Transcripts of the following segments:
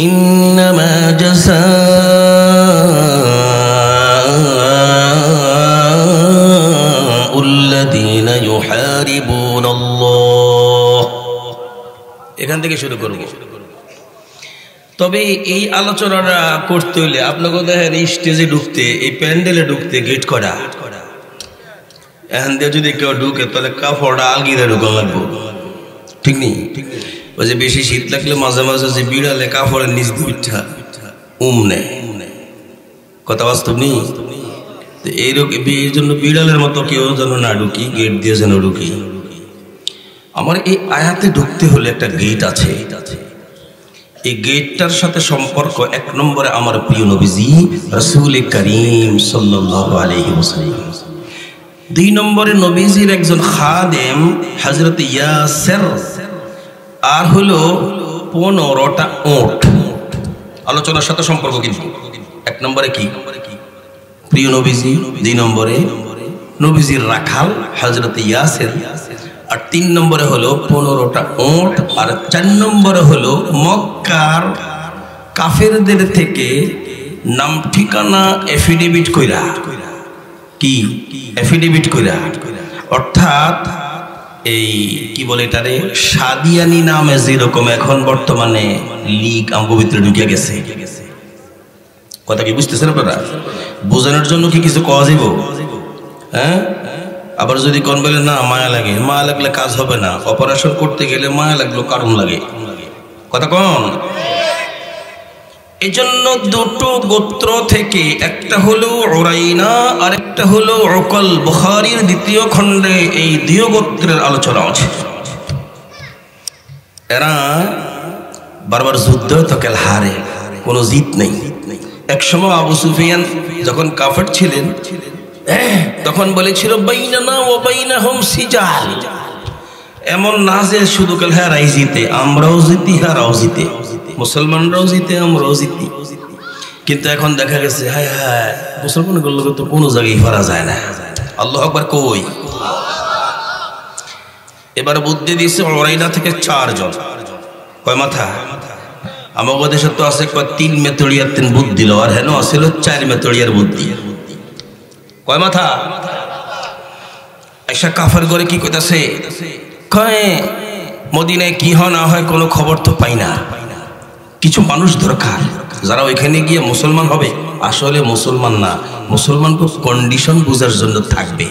ইন্নামা জাযাউল্লাযীনা ইউহারিবুনাল্লাহ। এখান থেকে শুরু করব। তবে এই আলোচনাটা করতে হলে আপনাকে দেখেন এই স্টেজে ঢুকতে, এই প্যান্ডেলে ঢুকতে গেট করা, এখান দিয়ে যদি কেউ ঢুকে তাহলে কাপড়টা আলগিয়ে ঢুকা লাগবো, ঠিক নেই? ওই যে বেশি শীত লাগলে মাঝে মাঝে যে বিড়ালে কাপড়ের নিচ দিয়ে উঠা নেয়, কথা বাস্তব নেই? এইরকম এই জন্য বিড়ালের মতো কেউ যেন না ঢুকি, গেট দিয়ে যেন ঢুকি। আমার এই আয়াতে ঢুকতে হলে একটা গেট আছে। এই গেটটার সাথে সম্পর্ক এক নম্বরে আমার প্রিয় নবীজি রাসূল করিম সাল্লাল্লাহু আলাইহি ওয়াসাল্লাম। দুই নম্বরে নবীজির একজন খাদেম হযরত ইয়াসির, আর হলো 15টা উট। আলোচনার সাথে সম্পর্ক কিন্তু এক নম্বরে কি প্রিয় নবীজি, দুই নম্বরে নবীজির রাখাল হযরত ইয়াসির, আর 3 নম্বরে হলো 15টা উট, আর 4 নম্বরে হলো মক্কার কাফেরদের থেকে নাম ঠিকানা এফিডেভিট কইরা, কি এফিডেভিট কইরা, অর্থাৎ এই কি বলে এটারে সাদিয়ানি নামে যেরকম এখন বর্তমানে লীগ আমগো ভিতরে ঢুকে গেছে। কথা কি বুঝতেছেন আপনারা? বোঝানোর জন্য কি কিছু কওয়া যাইব? হ্যাঁ, আবার যদি কোন বলে না মায়া লাগে, মায়া লাগলে কাজ হবে না, অপারেশন করতে গেলে মায়া লাগলো কারণ লাগে, কথা কোন? এই জন্য দুটো গোত্র থেকে, একটা হলো উরাইনা আর একটা হলো উকল। বুখারীর 2য় খণ্ডে এই 2 গোত্রের আলোচনা আছে। এরা বারবার যুদ্ধ তো কেল হারে, কোনো জিত নেই। একসময় আবু সুফিয়ান যখন কাফের ছিলেন তখন বলেছিল বাইনানা ওয়া বাইনাহুম সিজাল, এমন না যে শুধু কেল হারাই জিতে, আমরাও জিতি হারাও জিতে, মুসলমানরাও জিতে আমরাও জিতি। কিন্তু এখন দেখা গেছে হায় হায় মুসলমানগুলো তো কোনো জায়গায় হারা যায় না। আল্লাহু আকবার কই? এবার বুদ্ধি দিয়েছে উরাইনা থেকে 4 জন। কয় মাথা? আমাদের দেশে তো আছে 3 মেতড়িয়ার 3 বুদ্ধি লো, আর হেন আছিল 4 মেতড়িয়ার বুদ্ধি। কয় মাথা? এসা কাফের করে কি কইতাছে, কয় মদিনায় কি হয় না হয় কোনো খবর তো পাই না, কিছু মানুষ দরকার যারা ওইখানে গিয়ে মুসলমান হবে। আসলে মুসলমান না, মুসলমানকে কন্ডিশন বোঝার জন্য থাকবে,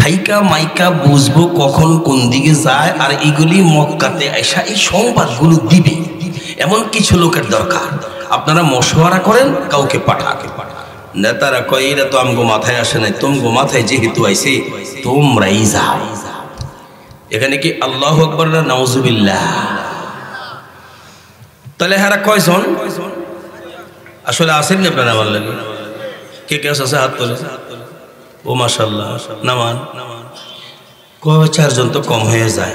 থাইকা মাইকা বুঝবো কখন কোন দিকে যায়, আর এইগুলি মক্কাতে এসা এই সংবাদগুলো দিবে, এমন কিছু লোকের দরকার। আপনারা মশওয়ারা করেন, কাউকে পাঠাকে। নেতারা কয় এরা তো আমগো মাথায় আসে নাই, তোমগো মাথায় যেহেতু আইছে তোমরাই যাও। এখানে কি আল্লাহু আকবার না নাউজুবিল্লাহ? তাহলে হারা কয়জন আসলে আসেন না আপনারা? আমার লাগে কে কে আছে হাত তোলে? ও মাশাআল্লাহ, নামান। 4 জন তো কম হয়ে যায়।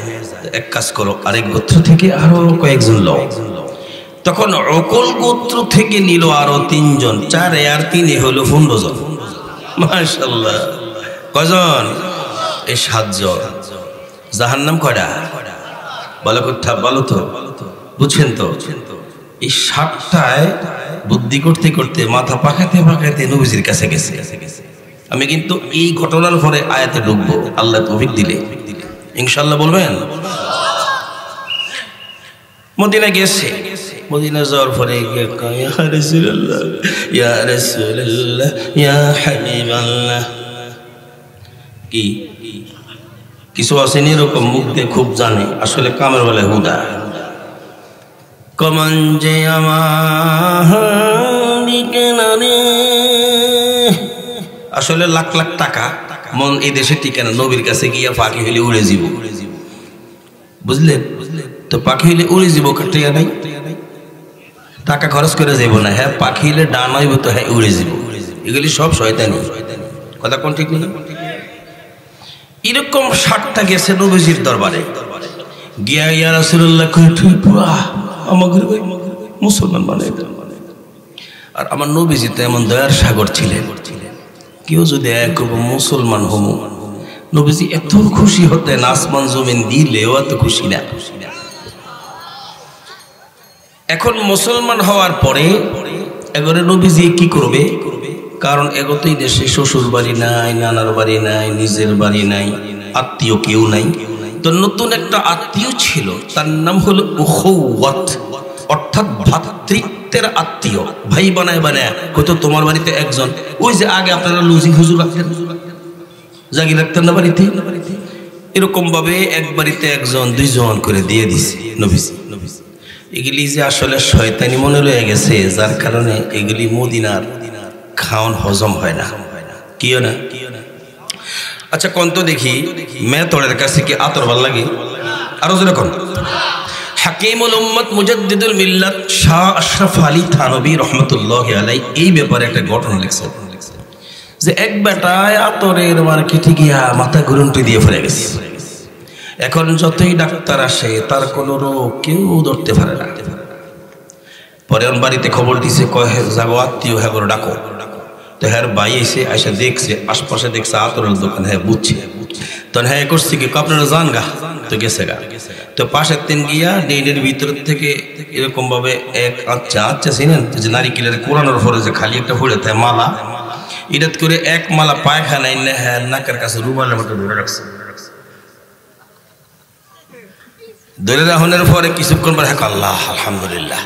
এক কাজ করো, আরেক গোত্র থেকে আরো কয়েকজন লোক। তখন উকল গোত্র থেকে নিল আরো 3 জন, 4 আর 3 হলো 15 জন। মাশাআল্লাহ, কয়জন? এই 7 জন। জাহান্নাম কয়টা? বলো কথা, বলো তো, বুঝছেন তো? এই 7টায় বুদ্ধি করতে করতে মাথা পাকাতে পাকাতে নবীজির কাছে গেছে। আমি কিন্তু এই ঘটনার পরে আয়াতে ঢুকবো আল্লাহ তৌফিক দিলে, ইনশাআল্লাহ। বলবেন? মদিনা গেছে, মদিনা যাওয়ার পরে ইয়া রাসূলুল্লাহ, ইয়া রাসূলুল্লাহ, ইয়া হাবিবাল্লাহ, কি কিছু আসেনি এরকম মুখ দিয়ে খুব জানে, আসলে কামের বেলায় হুদা। কমান যে আসলে লাখ লাখ টাকা মন এই দেশে টিকে না, নবীর কাছে গিয়া পাখি হইলে উড়ে যাব, বুঝলেন তো? পাখি হইলে উড়ে যাব, কাটিয়া নাই, টাকা খরচ করে যাব না। হ্যাঁ, পাখি হইলে ডান হইব তো হ্যাঁ উড়ে যাব। এগুলি সব শয়তানি কথা, কোন ঠিক নেই? এরকম 7টা গেছে নবীজির দরবারে গিয়া, ইয়া রাসূলুল্লাহ কই তুই পুরা আমাদের মুসলমান বানাই দেন। আর আমার নবীজি তো এমন দয়ার সাগর ছিলেন, কেউ যদি এক মুসলমান হমু, নবীজি এত খুশি হতেন, আসমান জমিন দিলেও এত খুশি না। এখন মুসলমান হওয়ার পরে এবারে নবীজি কি করবে? কারণ এগোতেই দেশে শ্বশুর বাড়ি নাই, নানার বাড়ি নাই, নিজের বাড়ি নাই, আত্মীয় কেউ নাই। তো নতুন একটা আত্মীয় ছিল, তার নাম হলো উখওয়াত, অর্থাৎ ভ্রাতৃত্বের আত্মীয়। ভাই বানায় বানায় হয়তো তোমার বাড়িতে একজন, ওই যে আগে আপনারা লুজি হুজুর রাখতেন, জাগি রাখতেন না বাড়িতে, এরকম ভাবে এক বাড়িতে একজন দুইজন করে দিয়ে দিছে নবীজি। এগুলি যে আসলে শয়তানি মনে লয়ে গেছে, যার কারণে এগুলি মদিনার খাওয়ান হজম হয় না। কিও না? আচ্ছা কোন তো দেখি, মেতরের কাছে কি আতর ভাল লাগে? আরো যেরকম হাকিমুল উম্মত মুজাদ্দিদুল মিল্লাত শাহ আশরাফ আলী থানভী রহমতুল্লাহি আলাইহি এই ব্যাপারে একটা ঘটনা লিখছেন যে এক বেটায় আতরের মার্কেটে গিয়া মাথা ঘুরুন্টি দিয়ে ফেলে গেছে। এখন যতই ডাক্তার আসে তার কোনো রোগ কেউ ধরতে পারে না। পরে বাড়িতে খবর দিছে, কয় যাগো আত্মীয় হ্যাঁ করে ডাকো। তো হ্যাঁ ভাই এসে আইসা দেখছে, আশপাশে দেখছে আতরের দোকান, হ্যাঁ বুঝছে। তখন হ্যাঁ করছে কি, আপনারা যান গা, তো গেছে গা। তো পাশের দিন গিয়া ডেনের ভিতর থেকে এরকম ভাবে এক আচ্ছা চিনেন যে নারিকেলের কোরানোর পরে যে খালি একটা ফুলে থাকে মালা, এটা করে এক মালা পায়খানায় হ্যাঁ নাকের কাছে রুমালের মতো ধরে রাখছে। ধরে রাখনের পরে কিছুক্ষণ পরে হ্যাঁ আল্লাহ আলহামদুলিল্লাহ।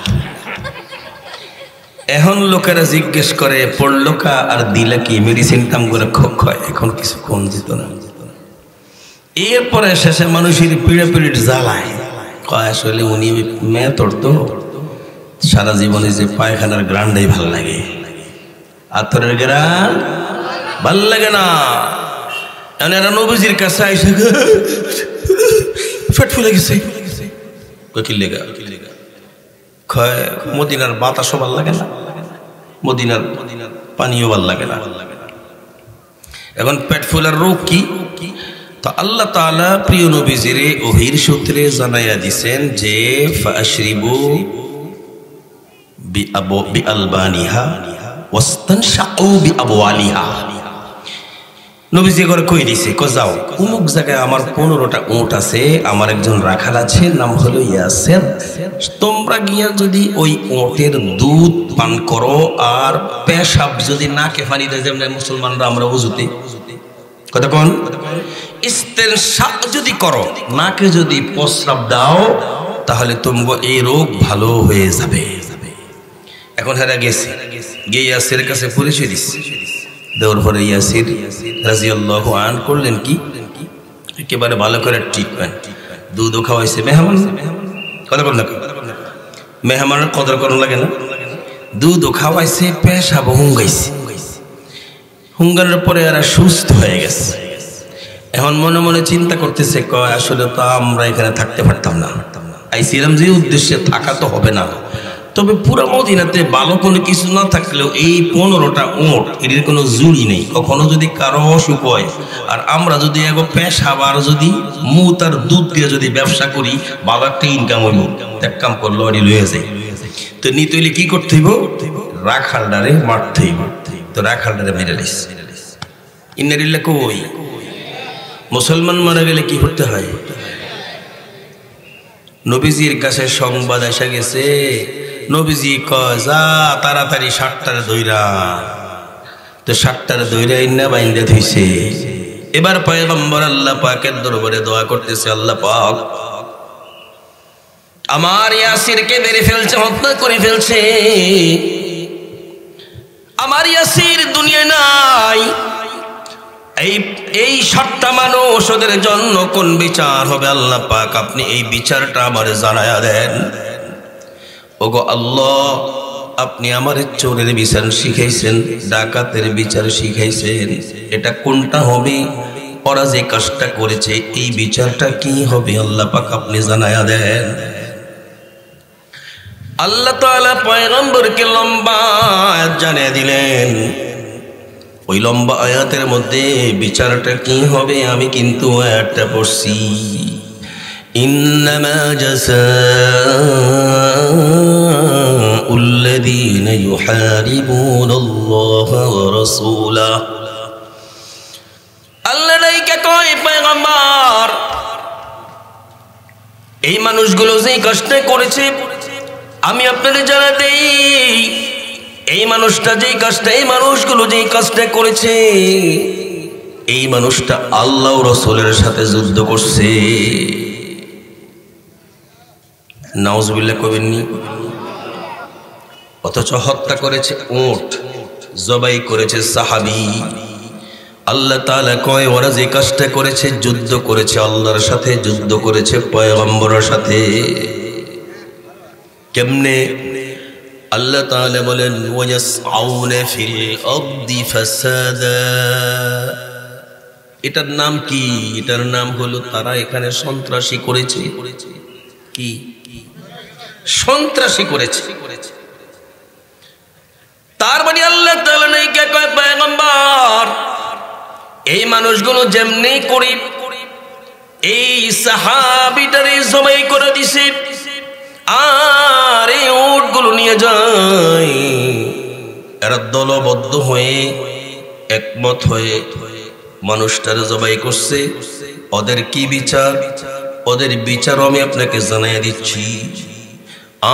এখন লোকেরা জিজ্ঞেস করে পড়লো কা আর দিলা কি, মেডিসিন কাম করে খয়, এখন কিছু কম যেত না। এরপরে শেষে মানুষের পিড়ে পিড়ে জ্বালায়, কয় আসলে উনি মেতর তো সারা জীবনে যে পায়খানার গ্রান্ডাই ভাল লাগে, আতরের গ্রান ভাল লাগে না। এরা নবীজির কাছে আইসে পেট ফুলে গেছে, মদিনার বাতাসও ভাল লাগে না, মদিনার পানিও ভাল লাগে না। এখন পেট ফুলার রোগ কি? তো আল্লাহ তাআলা প্রিয় নবীজির ওহির সূত্রে জানাইয়া দিছেন যে ফাশরিবু বিআলবানিহা ওয়াস্তানশাউ বিআবওয়ালিহা। নবীজি করে কই দিছে, যাও অমুক জায়গায় আমার 15টা উট আছে, আমার একজন রাখাল আছে, নাম হলো ইয়াসির, তোমরা গিয়া যদি ওই উটের দুধ পান করো আর পেশাব যদি নাকে পানি দেয়, যেমন মুসলমানরা আমরা ওযুতে কথা কোন ইস্তেনশাক যদি করো, নাকে যদি প্রস্রাব দাও, তাহলে তোমরা এই রোগ ভালো হয়ে যাবে। এখন হেরা গেছে, গিয়ে ইয়াসিরের কাছে পরিচয় দিচ্ছে। দেওয়ার পরে ইয়াসির রাদিয়াল্লাহু আনহু করলেন কি, একেবারে ভালো করে ট্রিটমেন্ট, দুধও খাওয়াইছে। মেহমান কথা বল না, মেহমানের কদর করানো লাগে না? দুধও খাওয়াইছে, পেশাব হুঙ্গাইছে, হুঙ্গানোর পরে এরা সুস্থ হয়ে গেছে। এখন মনে মনে চিন্তা করতেছে, কয় আসলে তো আমরা এখানে থাকতে পারতাম না, আইছিলাম যে উদ্দেশ্যে, থাকা তো হবে না। তবে পুরো মদিনাতে ভালো কোনো কিছু না থাকলেও এই 15টা উট এর কোনো জুড়ি নেই। কখনো যদি কারো অসুখ হয় আর আমরা যদি এগো পেশাব আর যদি মুত আর দুধ দিয়ে যদি ব্যবসা করি, ভালো একটা ইনকাম হইব। এক কাম করলো এটি লয়ে যায়। তো নিতে হইলে কি করতে হইব? রাখালডারে মারতে হইব। তো রাখালডারে মেরে দিস। ইন্নারিল্লাহ কই মুসলমান মারা গেলে কি করতে হয়? নবীজির কাছে সংবাদ এসে গেছে, নবীজি কয় যা তাড়াতাড়ি 60টার দইরা। তো 60টার দইরা ইন্না বাইন্দা থইছে। এবার পয়গম্বর আল্লাহ পাকের দরবারে দোয়া করতেছে, আল্লাহ পাক আমার ইয়াসিরকে মেরে ফেলছে, হত্যা করে ফেলছে, আমার ইয়াসির দুনিয়া নাই। এই 60টা মানুষ ওদের জন্য কোন বিচার হবে আল্লাহ পাক আপনি এই বিচারটা আমার জানায়া দেন। ওগো আল্লাহ, আপনি আমার চোরের বিচার শিখাইছেন, ডাকাতের বিচার শিখাইছেন, এটা কোনটা হবে? ওরা যে কাজটা করেছে এই বিচারটা কি হবে আল্লাহ পাক আপনি জানায়া দেন। আল্লাহ তাআলা পয়গম্বরকে লম্বা আয়াত জানিয়ে দিলেন। ওই লম্বা আয়াতের মধ্যে বিচারটা কি হবে আমি কিন্তু আয়াতটা পড়ছি, ইন্নামা জাযাউল্লাযীনা ইউহারিবুনাল্লাহা ওয়া রাসূলাহু। আল্লাহ নাইকা কয় পয়গম্বর, এই মানুষগুলো যেই কষ্ট করেছে আমি আপনাদের জানা দেই, এই মানুষটা যেই কাজটা, এই মানুষগুলো যেই কাজটা করেছে, এই মানুষটা আল্লাহ রাসূলের সাথে যুদ্ধ করছে। নাউজুবিল্লাহ কবেননি। অথচ হত্যা করেছে উট, জবাই করেছে সাহাবী। আল্লাহ তাআলা কয় ওরা যে কাজটা করেছে, যুদ্ধ করেছে আল্লাহর সাথে, যুদ্ধ করেছে পয়গম্বরের সাথে। কেমনে? আল্লাহ তাআলা বলেন ওয়ায়াসআউনা ফিল আরদি ফাসাদা। এটার নাম কি? এটার নাম হলো তারা এখানে সন্ত্রাসী করেছে। কি সন্ত্রাসী করেছে? তার মানে আল্লাহ তাআলা নাই কে কয় পয়গম্বর, এই মানুষগুলো যেমনি করে এই সাহাবীটারে জবাই করে দিছে, আর এই উটগুলো নিয়ে যায়, এরা দলবদ্ধ হয়ে একমত হয়ে মানুষটার জবাই করছে। ওদের কি বিচার? ওদের বিচার আমি আপনাকে জানাইয়া দিচ্ছি।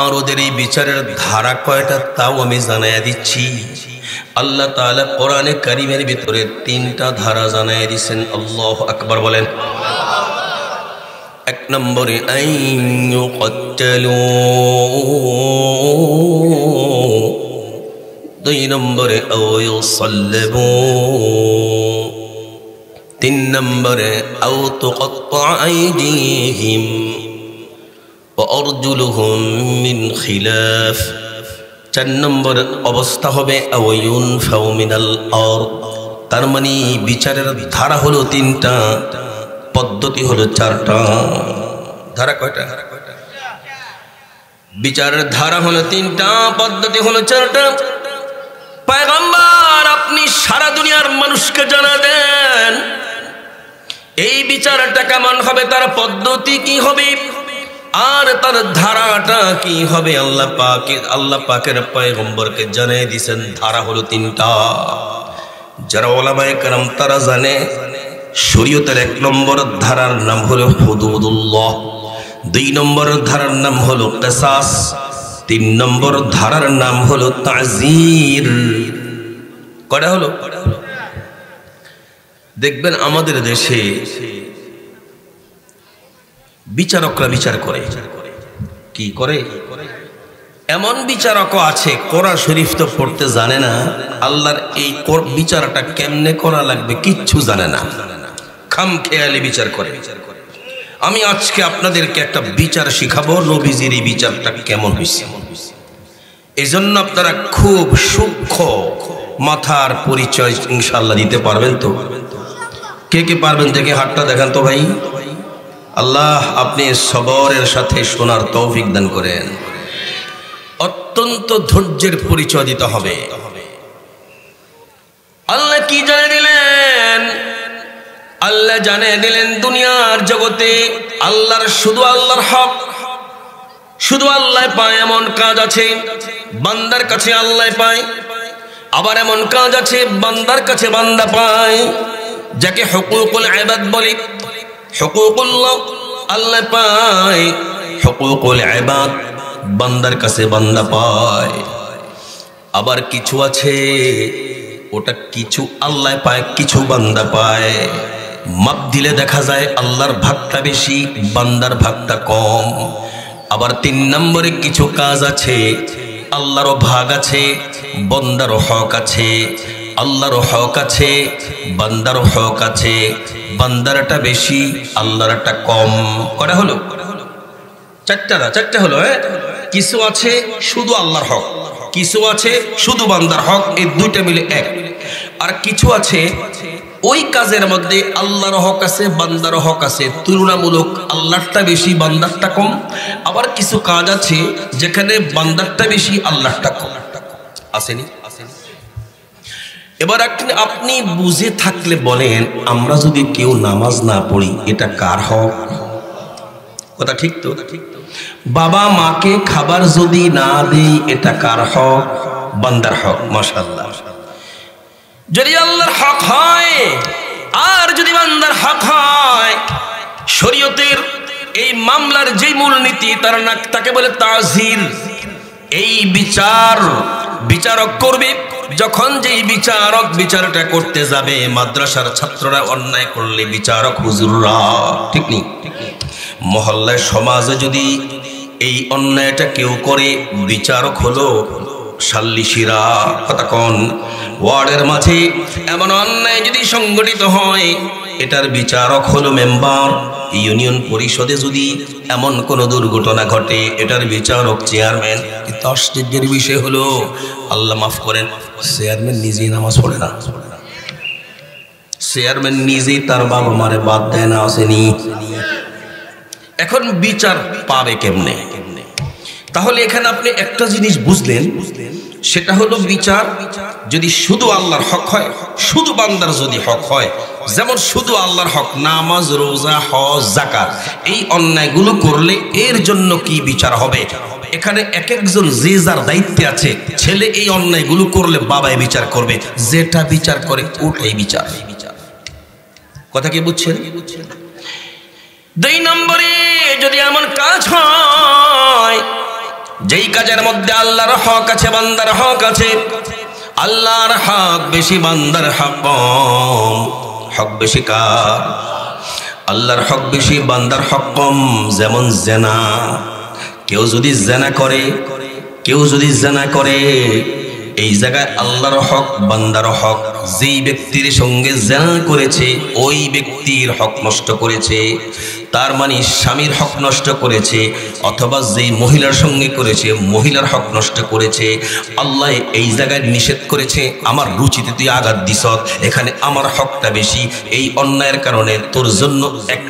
আর ওদের এই বিচারের ধারা কয়টা তাও আমি জানাইয়া দিচ্ছি। আল্লাহ তাআলা কোরআনে কারীমের ভিতরে 3টা ধারা জানাইয়া দিয়েছেন। আল্লাহু আকবার বলেন। এক নম্বরে আইয়ুকতালু, 2 নম্বরে আওয়ুসাল্লাবু, 3 নম্বরে আও তুকাত্তা আইদিহিম ওয়া আরজুলুহুম মিন খিলাফ, 4 নম্বর অবস্থা হবে আওয়ুনফাউ মিনাল আরদ। তার মানে বিচারের ধারা হলো 3টা, পদ্ধতি হলো 4টা। ধারা কয়টা? বিচারের ধারা হলো 3টা, পদ্ধতি হলো 4টা। পয়গম্বর আপনি সারা দুনিয়ার মানুষকে জানা দেন এই বিচারটা কেমন হবে, তার পদ্ধতি কি হবে, আর তার ধারাটা কি হবে। আল্লাহ পাকের পয়গম্বরকে জানিয়ে দিয়েছেন ধারা হলো 3টা। যারা ওলামায়ে কেরাম তারা জানে শরীয়তের 1 নম্বর ধারার নাম হলো হুদুদুল্লাহ, 2 নম্বর ধারার নাম হলো কিসাস, 3 নম্বর ধারার নাম হলো তাজির। কয়টা হলো? দেখবেন আমাদের দেশে বিচারকরা বিচার করে। কি করে? এমন বিচারকও আছে কোরআন শরীফ তো পড়তে জানে না, আল্লাহর এই বিচারটা কেমনে করা লাগবে কিচ্ছু জানে না, খামখেয়ালি বিচার করে। আমি আজকে আপনাদেরকে একটা বিচার শিখাবো, নবীজির এই বিচারটা কেমন হয়েছে। এজন্য আপনারা খুব সূক্ষ্ম মাথার পরিচয় ইনশাআল্লাহ দিতে পারবেন তো? কে কে পারবেন? দেখে হাতটা দেখান তো ভাই। আল্লাহ আপনি সবরের সাথে শোনার তৌফিক দান করেন। অত্যন্ত ধৈর্যের পরিচয় দিতে হবে। আল্লাহ কি জানিয়ে দিলেন? আল্লাহ জানিয়ে দিলেন দুনিয়ার জগতে শুধু আল্লাহর হক, শুধু আল্লাহ পায় এমন কাজ আছে বান্দার কাছে আল্লাহ পায়, আবার এমন কাজ আছে বান্দার কাছে বান্দা পায়, যাকে হুকুকুল ইবাদ বলে। হুকুকুল্লাহ আল্লাহ পায়, হুকুকুল ইবাদ বান্দার কাছে বান্দা পায়। আবার কিছু আছে ওটা কিছু আল্লাহ পায়, কিছু বান্দা পায়। মাপ দিলে দেখা যায় আল্লাহর ভাগটা বেশি, বান্দার ভাগটা কম। আবার 3 নম্বরে কিছু কাজ আছে আল্লাহরও ভাগ আছে, বান্দারও হক আছে। আল্লাহরও হক আছে, বান্দারও হক আছে, বান্দারটা বেশি, আল্লাহরটা কম। কটা হলো? 4টা হলো। কিছু আছে শুধু আল্লাহর হক, কিছু আছে শুধু বান্দার হক, এই 2টা মিলে 1। আর কিছু আছে ওই কাজের মধ্যে আল্লাহর হক আছে, বান্দার হক আছে, তুলনামূলক আল্লাহরটা বেশি, বান্দারটা কম। আবার কিছু কাজ আছে যেখানে বান্দারটা বেশি, আল্লাহরটা কম। আসেনি? এবার আপনি বুঝে থাকলে বলেন, আমরা যদি কেউ নামাজ না পড়ি এটা কার হক? কথা ঠিক তো? বাবা মাকে খাবার যদি না দেই এটা কার হক? বান্দার হক। মাশাআল্লাহ। যদি আল্লাহর হক হয় আর যদি বান্দার হক হয়, শরীয়তের এই মামলার যে মূলনীতি তাকে বলে তাজির। এই বিচারক করবে। যখন যেই বিচারক বিচারটা করতে যাবে, মাদ্রাসার ছাত্ররা অন্যায় করলে বিচারক হুজুররা, ঠিক নেই? মহল্লায় সমাজে যদি এই অন্যায়টা কেউ করে, বিচারক হলো সাল্লিশিরা। কতক্ষণ ওয়ার্ডের মাঝে এমন অন্যায় যদি সংগঠিত হয়, এটার বিচারক হলো মেম্বার। ইউনিয়ন পরিষদে যদি এমন কোন দুর্ঘটনা ঘটে, এটার বিচারক চেয়ারম্যান। কিন্তু আশ্চর্যের বিষয় হলো, আল্লাহ মাফ করেন, চেয়ারম্যান নিজেই নামাজ পড়ে না। চেয়ারম্যান নিজেই তার বাবা মারে বাদ দেয় না, আসেনি। এখন বিচার পাবে কেমনে? তাহলে এখানে আপনি একটা জিনিস বুঝলেন, সেটা হলো বিচার যদি শুধু আল্লাহর হক হয়, শুধু বান্দার যদি হক হয়, যেমন শুধু আল্লাহর হক নামাজ, রোজা, হজ, যাকাত, এই অন্যায়গুলো করলে এর জন্য কি বিচার হবে? এখানে এক একজন যে যার দায়িত্বে আছে। ছেলে এই অন্যায়গুলো করলে বাবাই বিচার করবে, যেটা বিচার করে ওটাই বিচার। কথা কি বুঝছেন? 2 নম্বরে, যদি এমন কাজ হয় যেই কাজের মধ্যে আল্লাহর হক আছে, বান্দার হক আছে, আল্লাহর হক বেশি, বান্দার হক কম। হক বেশি কার? আল্লাহর হক বেশি, বান্দার হক কম। যেমন জেনা, কেউ যদি জেনা করে, এই জায়গায় আল্লাহর হক, বান্দার হক। যেই ব্যক্তির সঙ্গে জেনা করেছে ওই ব্যক্তির হক নষ্ট করেছে, তার মানে স্বামীর হক নষ্ট করেছে, অথবা যেই মহিলার সঙ্গে করেছে মহিলার হক নষ্ট করেছে। আল্লাহ এই জায়গায় নিষেধ করেছে, আমার রুচিতে তুই আঘাত দিস, এখানে আমার হকটা বেশি। এই অন্যায়ের কারণে তোর জন্য 1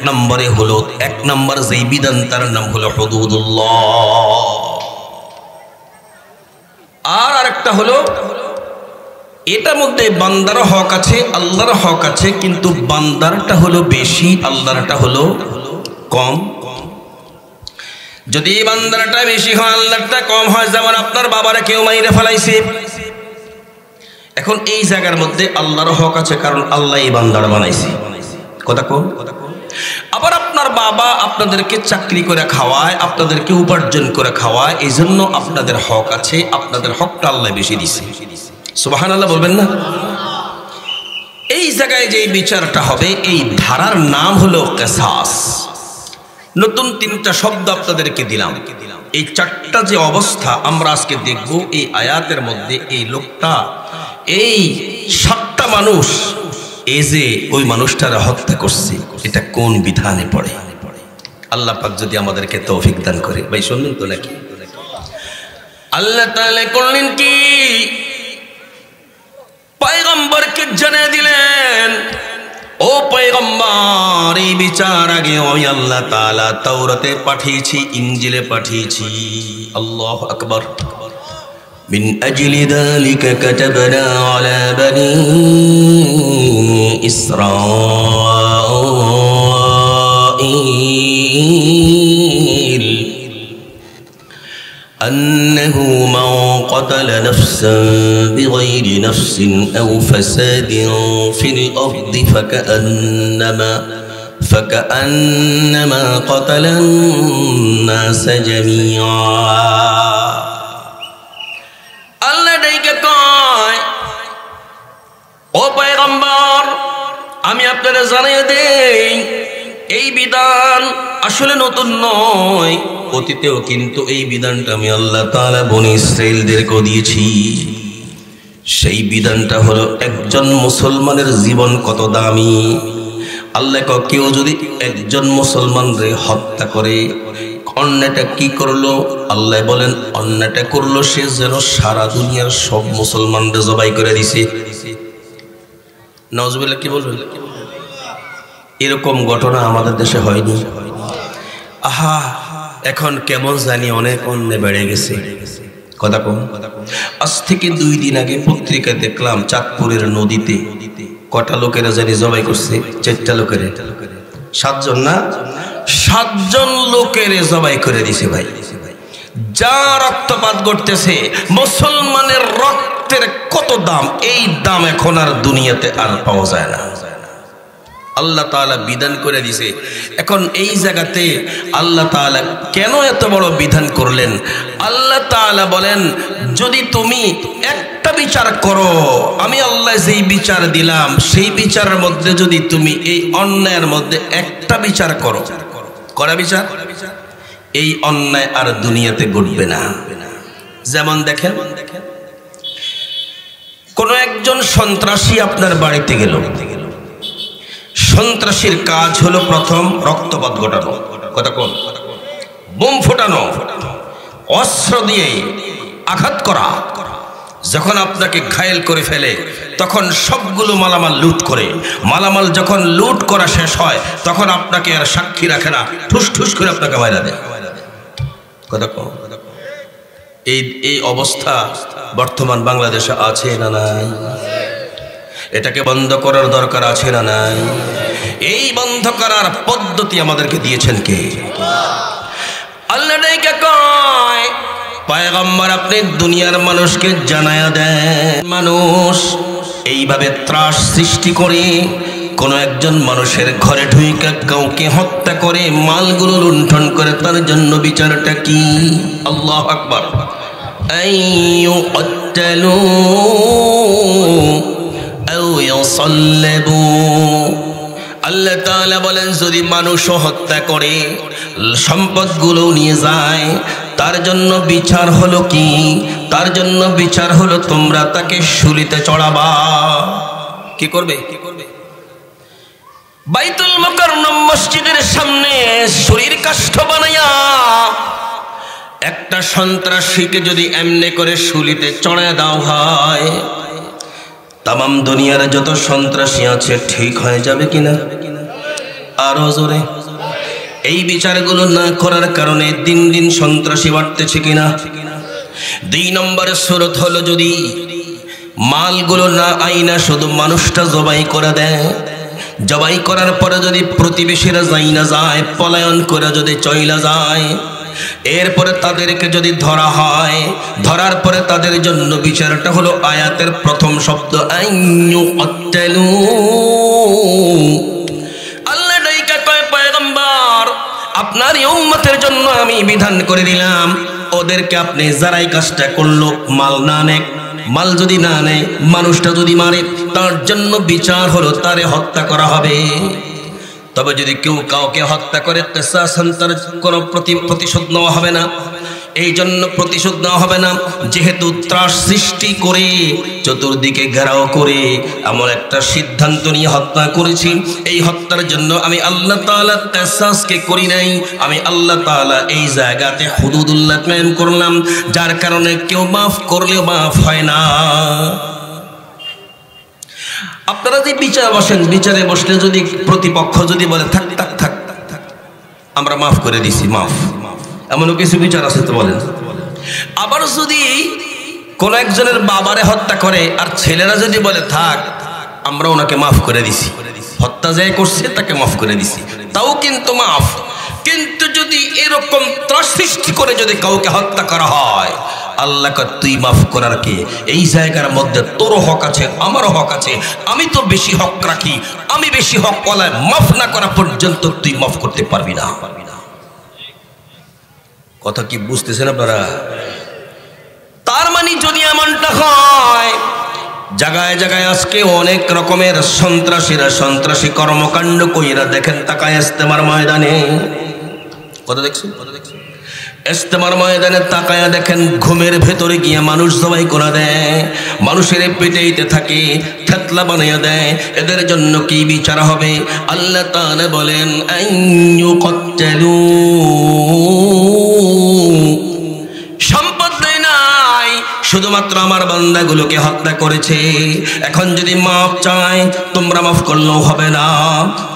নম্বর যেই বিধান, তার নাম হলো হুদুদুল্লাহ। আর আরেকটা হলো, এটার মধ্যে বান্দার হক আছে, আল্লাহর হক আছে, কিন্তু বান্দারটা হলো বেশি, আল্লাহরটা হলো কম। যদি বান্দারটা বেশি হয়, আল্লাহরটা কম হয়, যেমন আপনার বাবারে কেউ মাইরে ফেলাইছে, এখন এই জায়গার মধ্যে আল্লাহর হক আছে, কারণ আল্লাহ এই বান্দার বানাইছে। কথা কম। আবার আপনার বাবা আপনাদেরকে চাকরি করে খাওয়ায়, আপনাদেরকে উপার্জন করে খাওয়ায়, এই জন্য আপনাদের হক আছে, আপনাদের হকটা আল্লাহ বেশি দিছে। সুবহানাল্লাহ বলবেন না? এই জায়গায় যে বিচারটা হবে, এই ধারার নাম হলো কিসাস। নতুন 3টা শব্দ আপনাদেরকে দিলাম। এই 4টা যে অবস্থা আমরা আজকে দেখব, এই আয়াতের মধ্যে এই লোকটা, এই 7টা মানুষ, এই যে ওই মানুষটারা হত্যা করছে, এটা কোন বিধানে পড়ে? আল্লাহ পাক যদি আমাদেরকে তৌফিক দান করে। ভাই শুনলেন তো নাকি? আল্লাহ তাআলা করলেন কি, পয়গম্বরকে জানিয়ে দিলেন, ও পয়গম্বর, এই বিচার আগে আমি আল্লাহ তাআলা তাওরাতে পাঠিয়েছি, ইনজিলে পাঠিয়েছি। আল্লাহু আকবার। من أجل ذلك كتبنا على بني إسرائيل أنه من قتل نفسا بغير نفس أو فساد في الأرض فكأنما قتل الناس جميعا। ও পয়গম্বর, আমি আপনাদের জানিয়ে দেই, এই বিধান আসলে নতুন নয়, অতীতেও কিন্তু এই বিধানটা আমি আল্লাহ তাআলা বনি ইসরাঈলদেরকে দিয়েছি। সেই বিধানটা হলো, একজন মুসলমানের জীবন কত দামি। আল্লাহ কেউ যদি একজন মুসলমানরে হত্যা করে, অন্যটা কি করলো? আল্লাহ বলেন, অন্যটা করলো সে যেন সারা দুনিয়ার সব মুসলমানদের জবাই করে দিছে। নাউজুবিল্লাহ, কি বলবেন? এরকম ঘটনা আমাদের দেশে হয়নি। আহা, এখন কেমন জানি অনেক অন্যায় বেড়ে গেছে। কথা কম। আজ থেকে 2 দিন আগে পত্রিকা দেখলাম, চাঁদপুরের নদীতে কটা লোকেরা জানি জবাই করছে, 4টা লোকের, 7জন না, 7জন লোকের জবাই করে দিছে। ভাই, যা রক্তপাত ঘটতেছে, মুসলমানের রক্তের কত দাম, এই দাম এখন আর দুনিয়াতে আর পাওয়া যায় না। আল্লাহ তাআলা বিধান করে দিছে। এখন এই জায়গাতে আল্লাহ তাআলা কেন এত বড় বিধান করলেন? আল্লাহ তাআলা বলেন, যদি তুমি একটা বিচার করো, আমি আল্লাহ যেই বিচার দিলাম সেই বিচারের মধ্যে যদি তুমি এই অন্যায়ের মধ্যে একটা বিচার করো, করা বিচার, এই অন্যায় আর দুনিয়াতে ঘটবে না। যেমন দেখেন, কোন একজন সন্ত্রাসী আপনার বাড়িতে গেল, সন্ত্রাসীর কাজ হলো প্রথম রক্তপাত ঘটানো, কথা কোন, বোম ফোটানো, অস্ত্র দিয়ে আঘাত করা। যখন আপনাকে ঘায়েল করে ফেলে তখন সবগুলো মালামাল লুট করে, মালামাল যখন লুট করা শেষ হয় তখন আপনাকে আর সাক্ষী রাখে না, ঠুস ঠুস করে আপনাকে মাইরা দেয়, কথা কোন। এই অবস্থা বর্তমান বাংলাদেশে আছে না নাই? এটাকে বন্ধ করার দরকার আছে না নাই? এই বন্ধ করার পদ্ধতি আমাদেরকে দিয়েছেন কে? আল্লাহ ডাইকা কয়, পয়গম্বর আপনি দুনিয়ার মানুষকে জানায়া দেন, মানুষ এইভাবে ত্রাস সৃষ্টি করে কোন একজন মানুষের ঘরে ঢুকে কাউকে হত্যা করে মালগুলো লুণ্ঠন করে, তার জন্য বিচারটা কি? আল্লাহু আকবার। আইয়ুকতালু আও ইউসাল্লাবু, আল্লাহ তাআলা বলেন যদি মানুষও হত্যা করে, সম্পদগুলো নিয়ে যায়, তার জন্য বিচার হলো কি? তার জন্য বিচার হলো তোমরা তাকে শুলিতে চড়াবা। কি করবে? বাইতুল মুকাররম মসজিদের সামনে শরীর কাষ্ঠ বানাইয়া একটা সন্ত্রাসীকে যদি এমনি করে শুলিতে চড়ায় দাও হয়, তামাম দুনিয়ার যত সন্ত্রাসী আছে ঠিক হয়ে যাবে কিনা? আরো জোরে। এই বিচারগুলো না করার কারণে দিন দিন সন্ত্রাসী বাড়তেছে কিনা? 2 নম্বরের শরত হলো, যদি মালগুলো না আইনা শুধু মানুষটা জবাই করে দেয়, জবাই করার পরে যদি প্রতিবেশীরা যাই না যায়, পলায়ন করে যদি চইলা যায়, এরপরে তাদেরকে যদি ধরা হয়, ধরার পরে তাদের জন্য বিচারটা হলো আয়াতের প্রথম শব্দ আইয়ুকতালু। আল্লাহ ডাইকা কয়, পয়গম্বর আপনার এই উম্মতের জন্য আমি বিধান করে দিলাম, ওদেরকে আপনি যারাই কাজটা করলো, মাল না নেয়, মাল যদি না নেয়, মানুষটা যদি মারে, তার জন্য বিচার হলো তারে হত্যা করা হবে। তবে যদি কেউ কাউকে হত্যা করে, তার কোনো প্রতিশোধ নেওয়া হবে না। এই জন্য প্রতিশোধ নেওয়া হবে না, যেহেতু ত্রাস সৃষ্টি করে চতুর্দিকে ঘেরাও করে এমন একটা সিদ্ধান্ত নিয়ে হত্যা করেছি, এই হত্যার জন্য আমি আল্লাহ তাআলা কিসাসকে করি নাই, আমি আল্লাহ তাআলা এই জায়গাতে হুদুদুল্লাহ কায়েম করলাম, যার কারণে কেউ মাফ করলেও মাফ হয় না। আপনারা যে বিচারে বসেন, বিচারে বসলে যদি প্রতিপক্ষ যদি বলে থাক থাক থাক আমরা মাফ করে দিছি, মাফ, এমনও কিছু বিচার আছে তো বলেন। আবার যদি কোন একজনের বাবারে হত্যা করে আর ছেলেরা যদি বলে থাক আমরা ওনাকে মাফ করে দিছি, হত্যা যাই করছে তাকে মাফ করে দিছি, তাও কিন্তু মাফ। কিন্তু যদি এরকম ত্রাস সৃষ্টি করে যদি কাউকে হত্যা করা হয়, আল্লাহকে তুই মাফ করার কে? এই জায়গার মধ্যে তোর হক আছে, আমারও হক আছে, আমি তো বেশি হক রাখি, আমি বেশি হক বলায় মাফ না করা পর্যন্ত তুই মাফ করতে পারবি না। কথা কি বুঝতেছেন আপনারা? তার মানে যদি এমনটা হয়, জায়গায় জায়গায় আজকে অনেক রকমের সন্ত্রাসীরা সন্ত্রাসী কর্মকাণ্ড কইরা দেখেন, তাকায় ইস্তেমার ময়দানে, কথা দেখছেন, ইস্তেমার ময়দানে তাকায়া দেখেন, ঘুমের ভেতরে গিয়ে মানুষ জবাই করে দেয়, মানুষের পেটাইতে থাকে, থেতলা বানাইয়া দেয়। এদের জন্য কি বিচার হবে? আল্লাহ তাআলা বলেন আইয়ুকতালু, সম্পদ দেয় নাই, শুধুমাত্র আমার বান্দাগুলোকে হত্যা করেছে। এখন যদি মাফ চায়, তোমরা মাফ করলেও হবে না,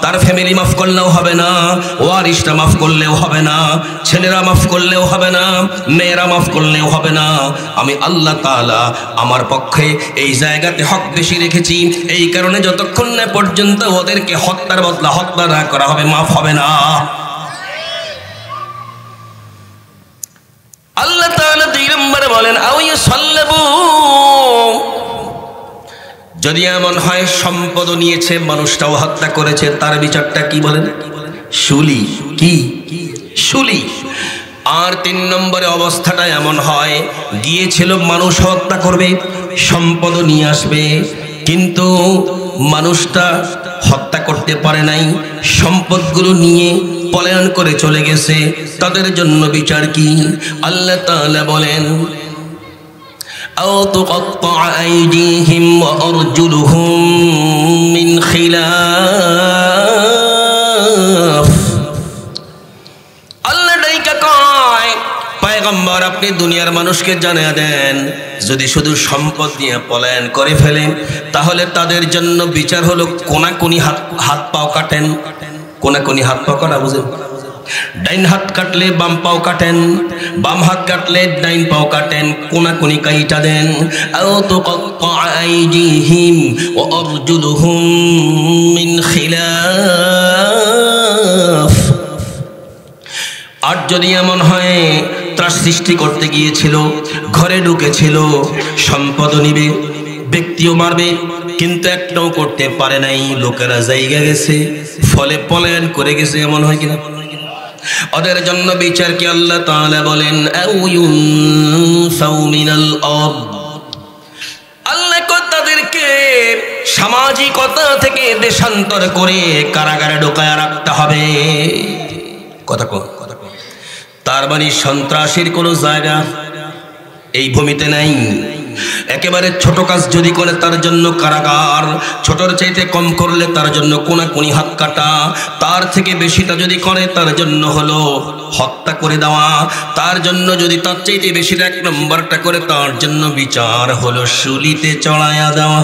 তার ফ্যামিলি মাফ করলেও হবে না, ওয়ারিসরা মাফ করলেও হবে না, ছেলেরা মাফ করলেও হবে না, মেয়েরা মাফ করলেও হবে না। আমি আল্লাহ তাআলা আমার পক্ষে এই জায়গাতে হক বেশি রেখেছি, এই কারণে যতক্ষণ না পর্যন্ত ওদেরকে হত্যার বদলা হত্যা না করা হবে, মাফ হবে না। আল্লাহ তাআলা 2 নম্বরে বলেন আও ইউসাল্লাবু, যদি এমন হয় সম্পদ নিয়েছে, মানুষটাও হত্যা করেছে, তার বিচারটা কি বলেন? শুলি। কি শুলি। আর 3 নম্বরে অবস্থাটা এমন হয়, গিয়েছিল মানুষ হত্যা করবে, সম্পদ নিয়ে আসবে, কিন্তু মানুষটা হত্যা করতে পারে নাই, সম্পদগুলো নিয়ে পলায়ন করে চলে গেছে, তাদের জন্য বিচার কি? আল্লাহ তাআলা বলেন, আও তুকাত্তা আইদিহিম ওয়া আরজুলুহুম মিন খিলাফ। আল্লাহ ডাইকা কয়, পয়গম্বর আপনি দুনিয়ার মানুষকে জানিয়ে দেন, যদি শুধু সম্পদ নিয়ে পলায়ন করে ফেলেন তাহলে তাদের জন্য বিচার হলো কোনাকুনি হাত পাও কাটেন। কোনাকুনি হাত পাও কাটা বুঝেন? ডাইন হাত কাটলে বাম পাও কাটেন, বাম হাত কাটলে ডাইন পাও কাটেন, কোনাকুনি কাইটা দেন। আও তুকাত্তা আইদিহিম ওয়া আরজুলুহুম মিন খিলাফ। আর যদি এমন হয় ত্রাস সৃষ্টি করতে গিয়েছিল, ঘরে ঢুকেছিল, সম্পদ নিবে, ব্যক্তিও মারবে, কিন্তু একটাও করতে পারে নাই, লোকেরা জায়গা গেছে, ফলে পলায়ন করে গেছে, এমন হয় কিনা? ওদের জন্য বিচার কি? আল্লাহ তাআলা বলেন, আও ইউনফাউ মিনাল আরদ। আল্লাহ তাদেরকে সামাজিকতা থেকে দেশান্তর করে কারাগারে ঢোকায় রাখতে হবে। কথা কো, তার মানে সন্ত্রাসীর কোনো জায়গা এই ভূমিতে নাই। একেবারে ছোট কাজ যদি করে তার জন্য কারাগার, ছোটর চাইতে কম করলে তার জন্য কোনাকুনি হাত কাটা, তার থেকে বেশিটা যদি করে তার জন্য হলো হত্যা করে দেওয়া, তার জন্য যদি তার চাইতে বেশিটা 1 নম্বরটা করে তার জন্য বিচার হলো শুলিতে চড়াইয়া দেওয়া।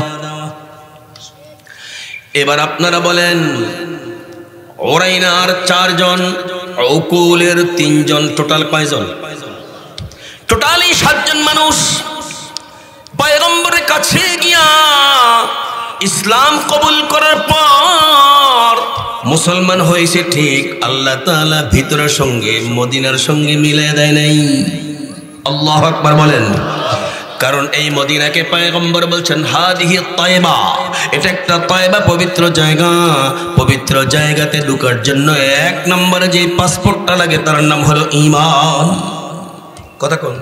এবার আপনারা বলেন, ওরাইনার 4 জন, উকুলের 3 জন, টোটাল কয়জন? টোটালি 7 জন মানুষ পয়গম্বরের কাছে গিয়া ইসলাম কবুল করার পর মুসলমান হয়েছে ঠিক, আল্লাহ তাআলা ভিতরের সঙ্গে মদিনার সঙ্গে মিলিয়ে দেয় নাই। আল্লাহু আকবার বলেন। কারণ এই মদিনাকে পয়গম্বর বলছেন হাদিহি তায়বা, এটা একটা তায়বা, পবিত্র জায়গা। পবিত্র জায়গাতে ঢোকার জন্য 1 নম্বরে যে পাসপোর্টটা লাগে তার নাম হলো ঈমান। কথা কোন?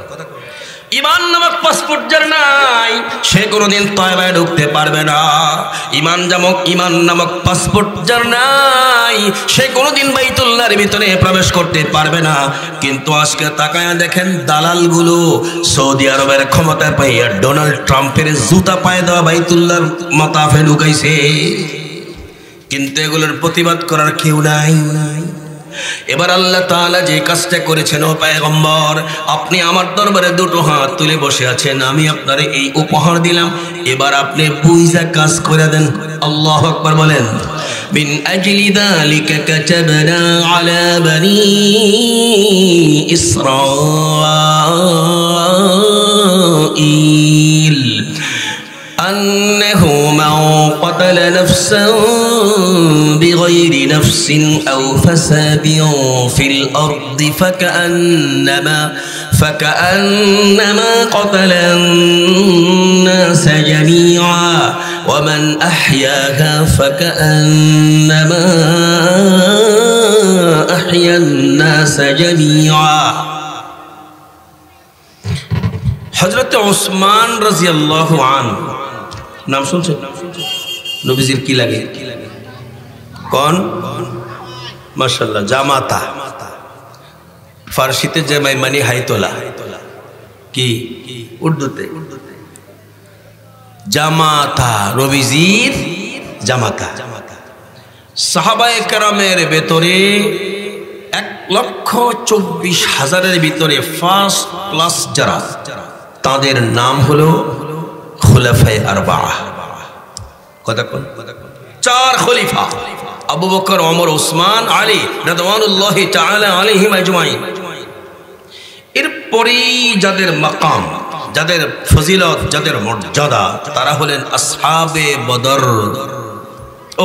ঈমান নামক পাসপোর্ট যার নাই সে কোনোদিন তায়বায় ঢুকতে পারবে না। ঈমান নামক পাসপোর্ট যার নাই সে কোনোদিন বাইতুল্লাহর ভিতরে প্রবেশ করতে পারবে না। কিন্তু আজকে তাকায়া দেখেন, দালালগুলো সৌদি আরবের ক্ষমতা পাইয়া ডোনাল্ড ট্রাম্পের জুতা পায়ে দেওয়া বাইতুল্লাহর মাতাফে ঢুকাইছে, কিন্তু এগুলোর প্রতিবাদ করার কেউ নাই। এবার আল্লাহ তাআলা যে কাজটা করেছেন, ও পয়গম্বর আপনি আমার দরবারে 2 হাত তুলে বসে আছেন, আমি আপনারে এই উপহার দিলাম, এবার আপনি বুঝা কাজ করে দেন। আল্লাহু আকবার বলেন। মিন আজলি যালিকা কাতাবনা আলা বনি ইসরাঈল আন্নাহু মান قتل نفسا بغير نفس أو فساد في الأرض فكأنما قتل الناس جميعا ومن أحياها فكأنما أحيا الناس جميعا। হযরত ওসমান রাদিয়াল্লাহু আনহু নাম শুনছেন? নবীজির কি লাগে? কোন? মাশাআল্লাহ, জামাতা। ফারসিতে জামাই মানে হাইতোলা, কি উর্দুতে জামাতা, নবীজির জামাতা। সাহাবায়ে কেরামের ভেতরে 1,24,000-এর ভিতরে ফার্স্ট ক্লাস যারা, তাদের নাম হলো খুলাফায়ে আরবাআ। কথা কোন? 4 খলিফা, আবু বকর, ওমর, ওসমান, আলী রাদিয়াল্লাহু তাআলা আলাইহিম আজমাইন। এরপরে যাদের মাকাম, যাদের ফজিলত, যাদের মর্যাদা, তারা হলেন আসহাবে বদর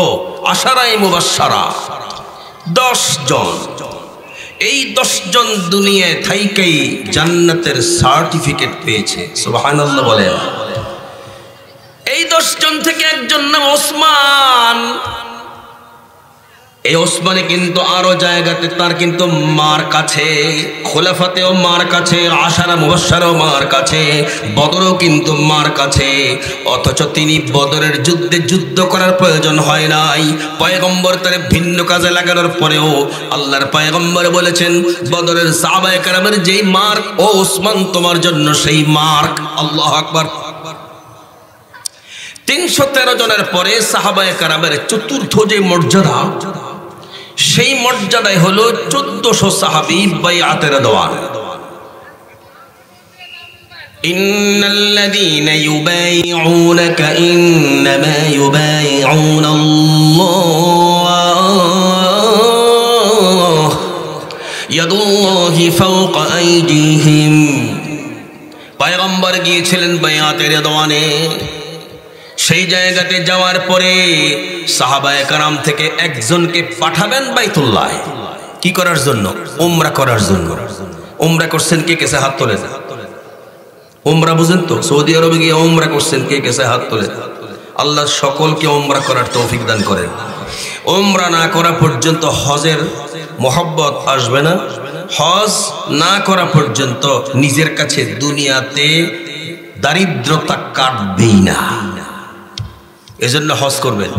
ও আশারায়ে মুবাশশারা, 10 জন। এই 10 জন দুনিয়ায় থাইকেই জান্নাতের সার্টিফিকেট পেয়েছে। সুবহানাল্লাহ বলেন। এই এই 10 জন থেকে একজন নাম ওসমান। এই ওসমানে কিন্তু আরো জায়গাতে তার কিন্তু মার কাছে, খোলাফাতেও মার কাছে, আশারা মুবাশশারাও মার কাছে, বদরও কিন্তু মার কাছে। অথচ তিনি বদরের যুদ্ধে যুদ্ধ করার প্রয়োজন হয় নাই। পয়গম্বর তার ভিন্ন কাজে লাগানোর পরেও আল্লাহর পয়গম্বর বলেছেন বদরের সাহাবায়ে কেরামের যেই মার্ক, ও ওসমান তোমার জন্য সেই মার্ক। আল্লাহু আকবার। 313 জনের পরে সাহাবায়ে কেরামের চতুর্থ যে মর্যাদা, সেই মর্যাদায় হলো 1400 সাহাবী বাইআতের দেওয়ান। ইন্নাল্লাযীনা ইউবাইউনাকা ইন্নামা ইউবাইউনাল্লাহ ইয়াদুল্লাহি ফাওকা আইদিহিম। পয়গম্বর গিয়েছিলেন বাইআতের দেওয়ানে। সেই জায়গাতে যাওয়ার পরে সাহাবায়ে কেরাম থেকে একজনকে পাঠাবেন বাইতুল্লাহ। কি করার জন্য? উমরা করার জন্য। উমরা করছেন কে কেসে হাত তোলেন? উমরা বুঝেন তো? সৌদি আরবে গিয়ে উমরা করছেন কে কেসে হাত তোলেন? আল্লাহ সকলকে উমরা করার তৌফিক দান করেন। উমরা না করা পর্যন্ত হজের মোহাব্বত আসবে না। হজ না করা পর্যন্ত নিজের কাছে দুনিয়াতে দারিদ্রতা কাটবেই না। এজন্য হজ করবেন।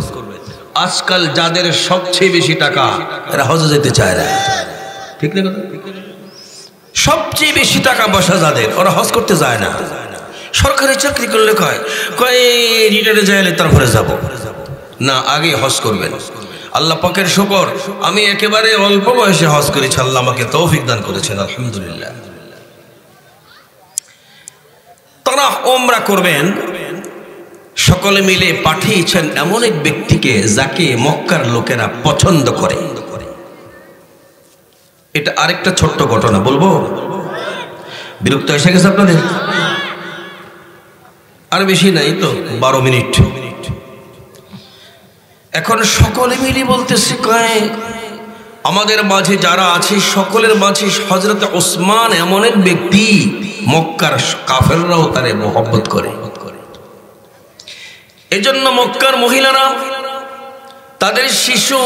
আজকাল যাদের সবচেয়ে বেশি টাকা, এরা হজে যেতে চায় না। ঠিক না কথা? সবচেয়ে বেশি টাকা পয়সা যাদের, ওরা হজ করতে যায় না। সরকারি চাকরি করলে কয় রিটায়ারে যাইলে তারপরে যাব না, আগে হজ করবেন। আল্লাহ পাকের শুকর, আমি একেবারে অল্প বয়সে হজ করেছি, আল্লাহ আমাকে তৌফিক দান করেছেন, আলহামদুলিল্লাহ। তারা উমরা করবেন, সকলে মিলে পাঠিয়েছেন এমন এক ব্যক্তিকে যাকে মক্কার লোকেরা পছন্দ করে। এটা আরেকটা ছোট্ট ঘটনা বলবো, বিরক্ত এসে গেছে আপনাদের? আর বেশি নাই তো, 12 মিনিট। এখন সকলে মিলে বলতেছে, কয় আমাদের মাঝে যারা আছে সকলের মাঝে হযরত ওসমান এমন এক ব্যক্তি, মক্কার কাফেররাও তারে মহব্বত করে। এজন্য মক্কার মহিলারা তাদের শিশু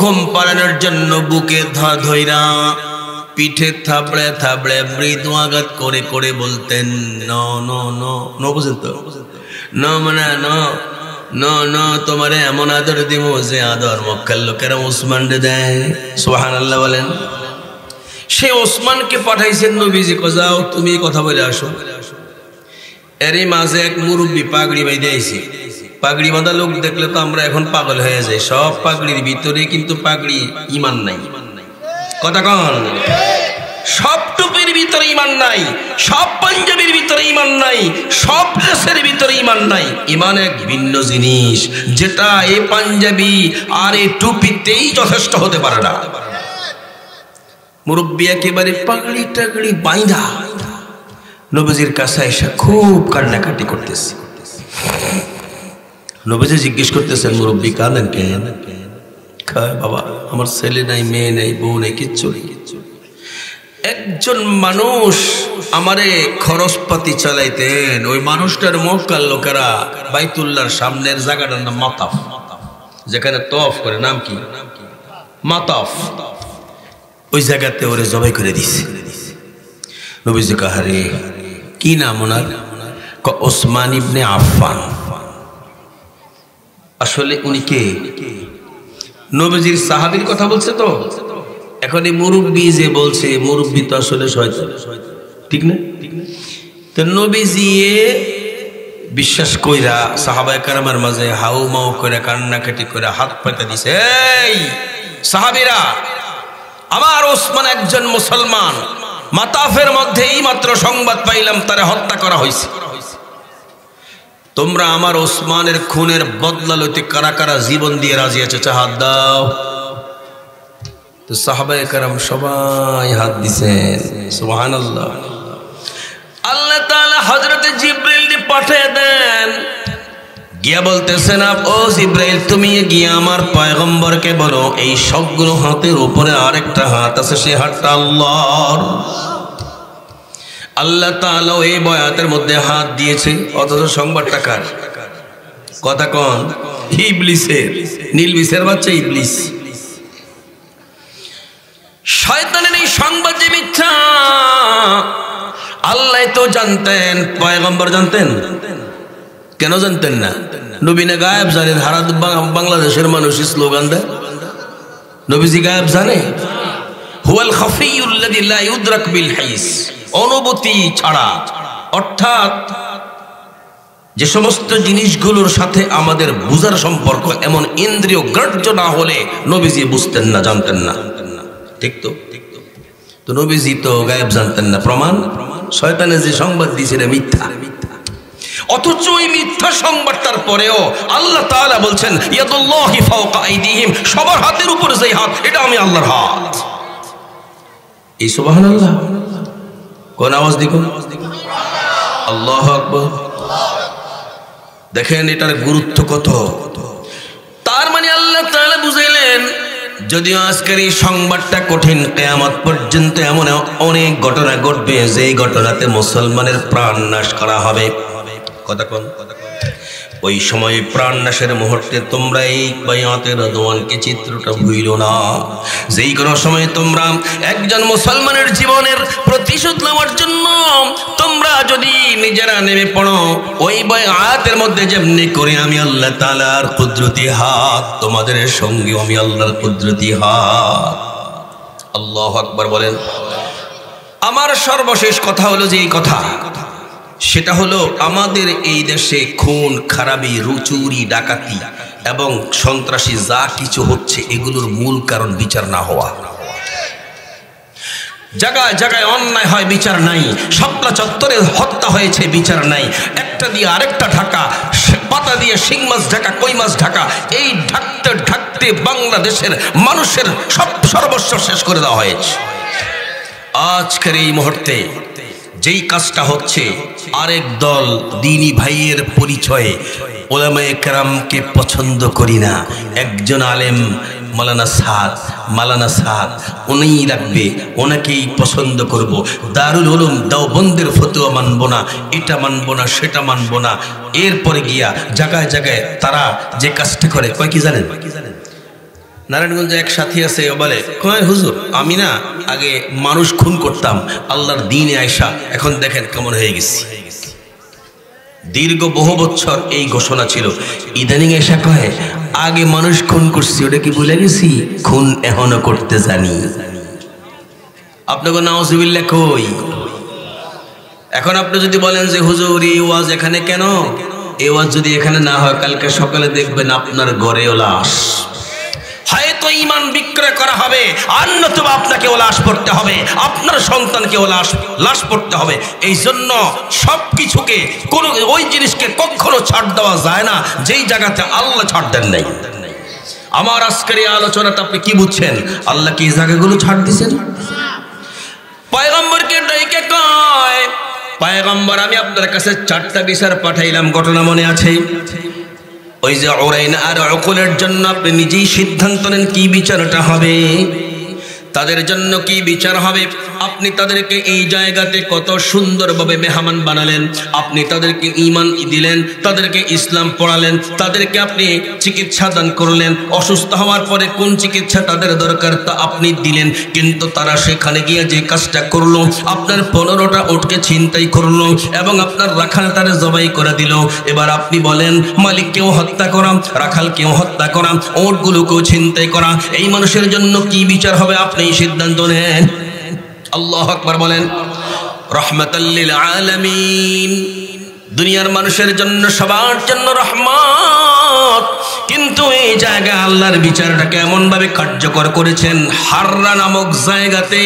ঘুম পাড়ানোর জন্য বুকে ধইরা পিঠে থাবড়ে থাবড়ে মৃদু আঘাত করে করে বলতেন, নো নো নো নো, বুঝেন তো? নো মানে নো নো নো, তোমারে এমন আদর দিব যে আদর মক্কার লোকেরা ওসমান দেয়। সুবহানাল্লাহ বলেন। সে ওসমানকে পাঠাইছেন নবীজি, যাও তুমি কথা বলে আসো। এরই মাঝে এক মুরব্বী পাগড়ি বাইতে আইছে। পাগড়ি বাঁধা লোক দেখলে তো আমরা এখন পাগল হয়ে যাই। সব পাগড়ির ভিতরে কিন্তু পাগড়ি ইমান নাই। কথা কন? সব টুপির ভিতরে ইমান নাই, সব পাঞ্জাবির ভিতরে ইমান নাই, সব ড্রেসের ভিতরে ইমান নাই। ইমান এক ভিন্ন জিনিস, যেটা এই পাঞ্জাবি আর এই টুপিতেই যথেষ্ট হতে পারে না। মুরব্বী একেবারে পাগড়ি টাগড়ি বাইন্ধা নবীজির কাছে এসে খুব কান্নাকাটি করতেছে। নবীজি জিজ্ঞেস করতেছেন, মুরব্বী কাঁদেন কেন? বাবা, আমার ছেলে নাই, মেয়ে নেই, বউ নেই, কিচ্ছু নেই। একজন মানুষ আমারে খরচপাতি চালাইতেন, ওই মানুষটার মক্কার লোকেরা বাইতুল্লাহর সামনের জায়গাটার নাম মাতাফ, যেখানে তওয়াফ করে, নাম কি? মাতাফ। ওই জায়গাতে ওরে জবাই করে দিছে। নবীজি কাহারে কি নাম ওনার? ওসমান ইবনে আফফান। আসলে উনি কে? নবীজির সাহাবীর কথা বলছে তো। এখন এই মুরব্বী যে বলছে, মুরব্বী তো আসলে শয়তান, ঠিক না? তো নবীজি বিশ্বাস কইরা সাহাবায়ে কেরামের মাঝে হাউ মাউ করে কান্নাকাটি করে হাত পাতা দিছে, এই সাহাবীরা, আমার ওসমান একজন মুসলমান, মাতাফের মধ্যে এই মাত্র সংবাদ পাইলাম তারে হত্যা করা হয়েছে। তোমরা আমার ওসমানের খুনের বদলা লইতে কারা কারা জীবন দিয়ে রাজি আছে? হাত দাও। তো সাহাবায়ে কেরাম সবাই হাত দিছেন। সুবহানাল্লাহ। আল্লাহ তাআলা হযরতে জিবরাইলকে পাঠিয়ে দেন, গিয়া বলতেছেন, ও জিবরাইল, তুমি গিয়া আমার পয়গম্বরকে বলো এই সবগুলো হাতের উপরে আরেকটা হাত আছে, সেই হাতটা আল্লাহর। আল্লাহ তাআলা এই বয়াতের মধ্যে হাত দিয়েছে, অথচ সংবাদটা কার? কথা কন, ইবলিসের, নীলবিসের বাচ্চা ইবলিস। শয়তানের এই সংবাদ যে মিথ্যা আল্লাহ তো জানতেন, পয়গম্বর জানতেন? কেন জানতেন না? নবী না গায়েব জানে? ধারা বাংলাদেশের মানুষ স্লোগান দেয় নবীজি গায়েব জানে। হুয়াল খাফিউল্লাযী লা ইউদরাক বিল হাইস, অনুভূতি ছাড়া, অর্থাৎ যে সমস্ত জিনিসগুলোর সাথে আমাদের বুঝার সম্পর্ক এমন ইন্দ্রিয় গ্রাহ্য না হলে নবীজি বুঝতেন না, জানতেন না। ঠিক তো? তো নবীজি তো গায়েব জানতেন না। প্রমাণ, শয়তানে যে সংবাদ দিয়েছে এটা মিথ্যা। অথচ ওই মিথ্যা সংবাদটার পরেও আল্লাহ তাআলা বলছেন ইয়াদুল্লাহি ফাওকা আইদিহিম, সবার হাতের উপরে যে হাত, এটা আমি আল্লাহর হাত। এই সুবহানাল্লাহ কোন আওয়াজ দিকো, আল্লাহু আকবার। দেখেন এটার গুরুত্ব কত। তার মানে আল্লাহ তাআলা বুঝাইলেন, যদিও আজকের এই সংবাদটা কঠিন, কিয়ামত পর্যন্ত এমন অনেক ঘটনা ঘটবে যে ঘটনাতে মুসলমানের প্রাণ নাশ করা হবে। কথা কোন, ওই সময় প্রাণ নাশের মুহূর্তে তোমরা এই বায়াতের দোয়ানকে চিত্রটা ভুইলো না। যেই কোনো সময় তোমরা একজন মুসলমানের জীবনের প্রতিশোধ নেওয়ার জন্য তোমরা যদি নিজেরা নেমে পড়ো, ওই বায়াতের মধ্যে যেমনি করে আমি আল্লাহ তাআলার কুদরতি হাত, তোমাদের সঙ্গে আমি আল্লাহর কুদরতি হাত। আল্লাহু আকবার বলেন। আমার সর্বশেষ কথা হলো যে এই কথা, সেটা হলো আমাদের এই দেশে খুন খারাপি, চুরি ডাকাতি এবং সন্ত্রাসী যা কিছু হচ্ছে এগুলোর মূল কারণ বিচার না হওয়া। জায়গায় জায়গায় অন্যায় হয়, বিচার নাই। শাপলা চত্বরে হত্যা হয়েছে, বিচার নাই। একটা দিয়ে আরেকটা ঢাকা, পাতা দিয়ে শিং মাছ ঢাকা, কই মাছ ঢাকা, এই ঢাকতে ঢাকতে বাংলাদেশের মানুষের সর্বস্ব শেষ করে দেওয়া হয়েছে। আজকের এই মুহূর্তে যেই কাজটা হচ্ছে, আরেক দল দ্বীনি ভাইয়ের পরিচয়ে ওলামায়ে কেরামকে পছন্দ করি না, একজন আলেম মাওলানা সাদ উনিই রাখবে, ওনাকেই পছন্দ করব, দারুল উলুম দেওবন্দের ফতোয়া মানব না, এটা মানব না, সেটা মানব না। এরপরে গিয়া জায়গায় জায়গায় তারা যে কাজটা করে, কয় কি জানেন? নারায়ণগঞ্জে এক সাথী আছে, বলে কয় হুজুর আমি না আগে মানুষ খুন করতাম, আল্লাহর দ্বীনে আয়সা এখন দেখেন কেমন হয়ে গেছি। দীর্ঘ বহু বছর এই ঘোষণা ছিল, ইদানিং এসা কয় আগে মানুষ খুন করছি, ওটা কি ভুলে গেছি, খুন এখনো করতে জানি। আপনাকে নাউজুবিল্লাহ কই। এখন আপনি যদি বলেন যে হুজুর এই ওয়াজ এখানে কেন, এই ওয়াজ যদি এখানে না হয় কালকে সকালে দেখবেন আপনার ঘরেও লাশ। হয়তো ঈমান বিক্রয় করা হবে, আর নতুবা আপনাকে লাশ পড়তে হবে, আপনার সন্তানকে লাশ পড়তে হবে। এই জন্য সব কিছুকে, কোনো ওই জিনিসকে কখনো ছাড় দেওয়া যায় না যেই জায়গাতে আল্লাহ ছাড় দেন নাই। আমার আজকের এই আলোচনাতে আপনি কি বুঝছেন? আল্লাহ কি এই জায়গাগুলো ছাড় দিয়েছেন? পয়গম্বরকে ডাইকে কয়, পয়গম্বর আমি আপনার কাছে 4টা বিচার পাঠাইলাম, ঘটনা মনে আছে? ওই যে উরাইন আর উকুলের জন্য আপনি নিজেই সিদ্ধান্ত নেন কি বিচারটা হবে, তাদের জন্য কি বিচার হবে। আপনি তাদেরকে এই জায়গাতে কত সুন্দরভাবে মেহমান বানালেন, আপনি তাদেরকে ঈমান দিলেন, তাদেরকে ইসলাম পড়ালেন, তাদেরকে আপনি চিকিৎসা দান করলেন, অসুস্থ হওয়ার পরে কোন চিকিৎসা তাদের দরকার তা আপনি দিলেন। কিন্তু তারা সেখানে গিয়ে যে কাজটা করলো, আপনার 15টা উটকে ছিনতাই করলো এবং আপনার রাখালটারে জবাই করে দিল। এবার আপনি বলেন মালিককেও হত্যা করা, রাখালকেও হত্যা করা, উটগুলোকেও ছিনতাই করা, এই মানুষের জন্য কি বিচার হবে আপনি সিদ্ধান্ত নেন। আল্লাহু আকবার বলেন। রাহমাতাল লিল আলামিন, দুনিয়ার মানুষের জন্য, সবার জন্য রহমত। কিন্তু এই জায়গায় আল্লাহর বিচারটাকে এমন ভাবে কার্যকর করেছেন, হাররা নামক জায়গাতে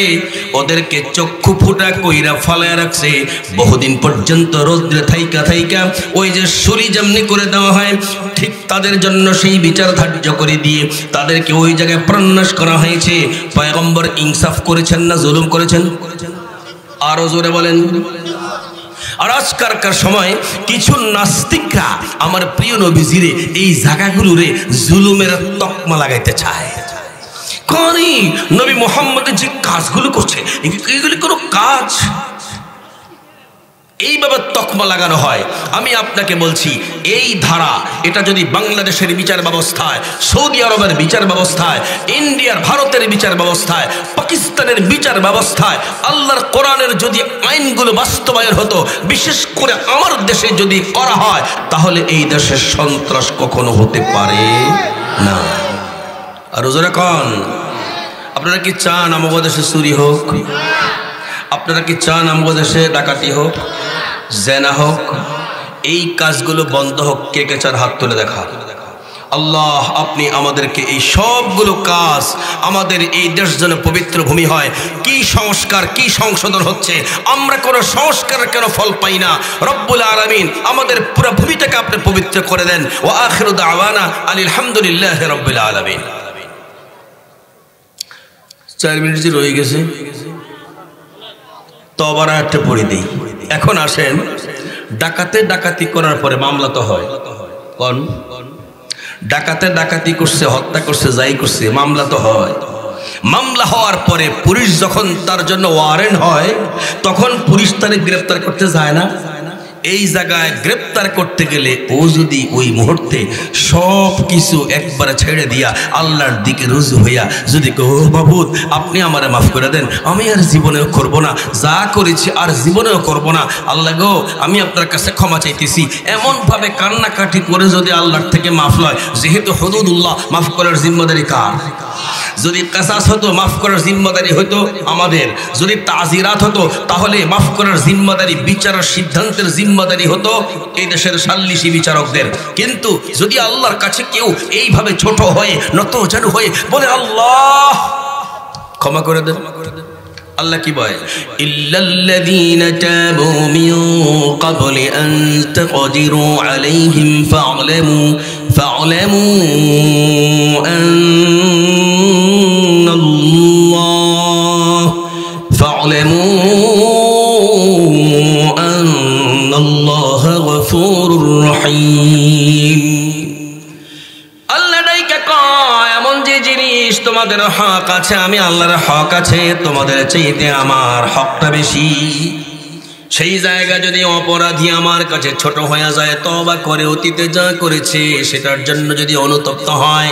ওদেরকে চক্ষু ফুটা কইরা ফলায় রাখছে বহুদিন পর্যন্ত, রোদ্রে থাইকা থাইকা ওই যে ছুরি যেমনি করে দেওয়া হয় ঠিক তাদের জন্য সেই বিচার ধার্য করে দিয়ে তাদেরকে ওই জায়গায় প্রাণনাশ করা হয়েছে। পয়গম্বর ইনসাফ করেছেন না জুলুম করেছেন? আরো জোরে বলেন। আর আজকালকার সময় কিছু নাস্তিকরা আমার প্রিয় নবীজিরে এই জায়গাগুলোরে জুলুমের তকমা লাগাইতে চায়। করি নবী মুহাম্মদ যে কাজগুলো করছে এগুলি কোনো কাজ? এইভাবে তকমা লাগানো হয়। আমি আপনাকে বলছি এই ধারা এটা যদি বাংলাদেশের বিচার ব্যবস্থায়, সৌদি আরবের বিচার ব্যবস্থায়, ইন্ডিয়ার ভারতের বিচার ব্যবস্থায়, পাকিস্তানের বিচার ব্যবস্থায় আল্লাহর কোরআনের যদি আইনগুলো বাস্তবায়ন হতো, বিশেষ করে আমার দেশে যদি করা হয়, তাহলে এই দেশের সন্ত্রাস কখনো হতে পারে না। আর ওজোরা কন, আপনারা কি চান আমাদের দেশে চুরি হোক? আপনারা কি চান আমাদের দেশে ডাকাতি হোক, জেনা হোক? এই কাজগুলো বন্ধ হোক। কে কে চান হাত তুলে দেখা। আল্লাহ আপনি আমাদেরকে এই সবগুলো কাজ, আমাদের এই দেশ যেন পবিত্র ভূমি হয়। কি সংস্কার, কি সংশোধন হচ্ছে, আমরা কোনো সংস্কার কেন ফল পাই না? রব্বুল আলামিন আমাদের পুরো ভূমিটাকে আপনি পবিত্র করে দেন। ওয়া আখিরু দাওয়ানা আলহামদুলিল্লাহি রাব্বিল আলামিন। 4 মিনিট যে রয়ে গেছে, তো আবার একটা পড়ে দিই। এখন আসেন, ডাকাতি করার পরে মামলা তো হয়। কোন ডাকাতি করছে, হত্যা করছে, যাই করছে, মামলা তো হয়। মামলা হওয়ার পরে পুলিশ যখন তার জন্য ওয়ারেন্ট হয়, তখন পুলিশ তারে গ্রেফতার করতে যায় না? এই জায়গায় গ্রেফতার করতে গেলে ও যদি ওই মুহূর্তে সব কিছু একবারে ছেড়ে দিয়া আল্লাহর দিকে রুজু হইয়া যদি ও বাবুদ আপনি আমারে মাফ করে দেন, আমি আর জীবনেও করব না, যা করেছি আর জীবনেও করব না, আল্লাহ গো আমি আপনার কাছে ক্ষমা চাইতেছি, এমনভাবে কান্নাকাটি করে যদি আল্লাহর থেকে মাফ লয়, যেহেতু হুদুদুল্লাহ, মাফ করার জিম্মাদারি কার? যদি কাসাস হতো মাফ করার জিম্মাদারি হতো আমাদের, যদি তাজিরাত হতো তাহলে মাফ করার জিম্মাদারি, বিচারের সিদ্ধান্তের জিম্মাদারি হতো এই দেশের সাল্লিশি বিচারকদের। কিন্তু যদি আল্লাহর কাছে কেউ এইভাবে ছোট হয়ে নতজানু হয়ে বলে আল্লাহ ক্ষমা করে দেন, আল্লাহ কি বলে? ইল্লাল্লাযীনা তাবু মিন ক্বাবলি আন তাকদিরু আলাইহিম ফা'লামু আন্নাল্লাহা গফুরুর রহিম। আল্লাহ ডাইকা কয়, এমন যে জিনিস তোমাদের হক আছে, আমি আল্লাহর হক আছে, তোমাদের চাইতে আমার হকটা বেশি। সেই জায়গা যদি অপরাধী আমার কাছে ছোট হয়ে যায়, তওবা করে অতীতে যা করেছে সেটার জন্য যদি অনুতপ্ত হয়,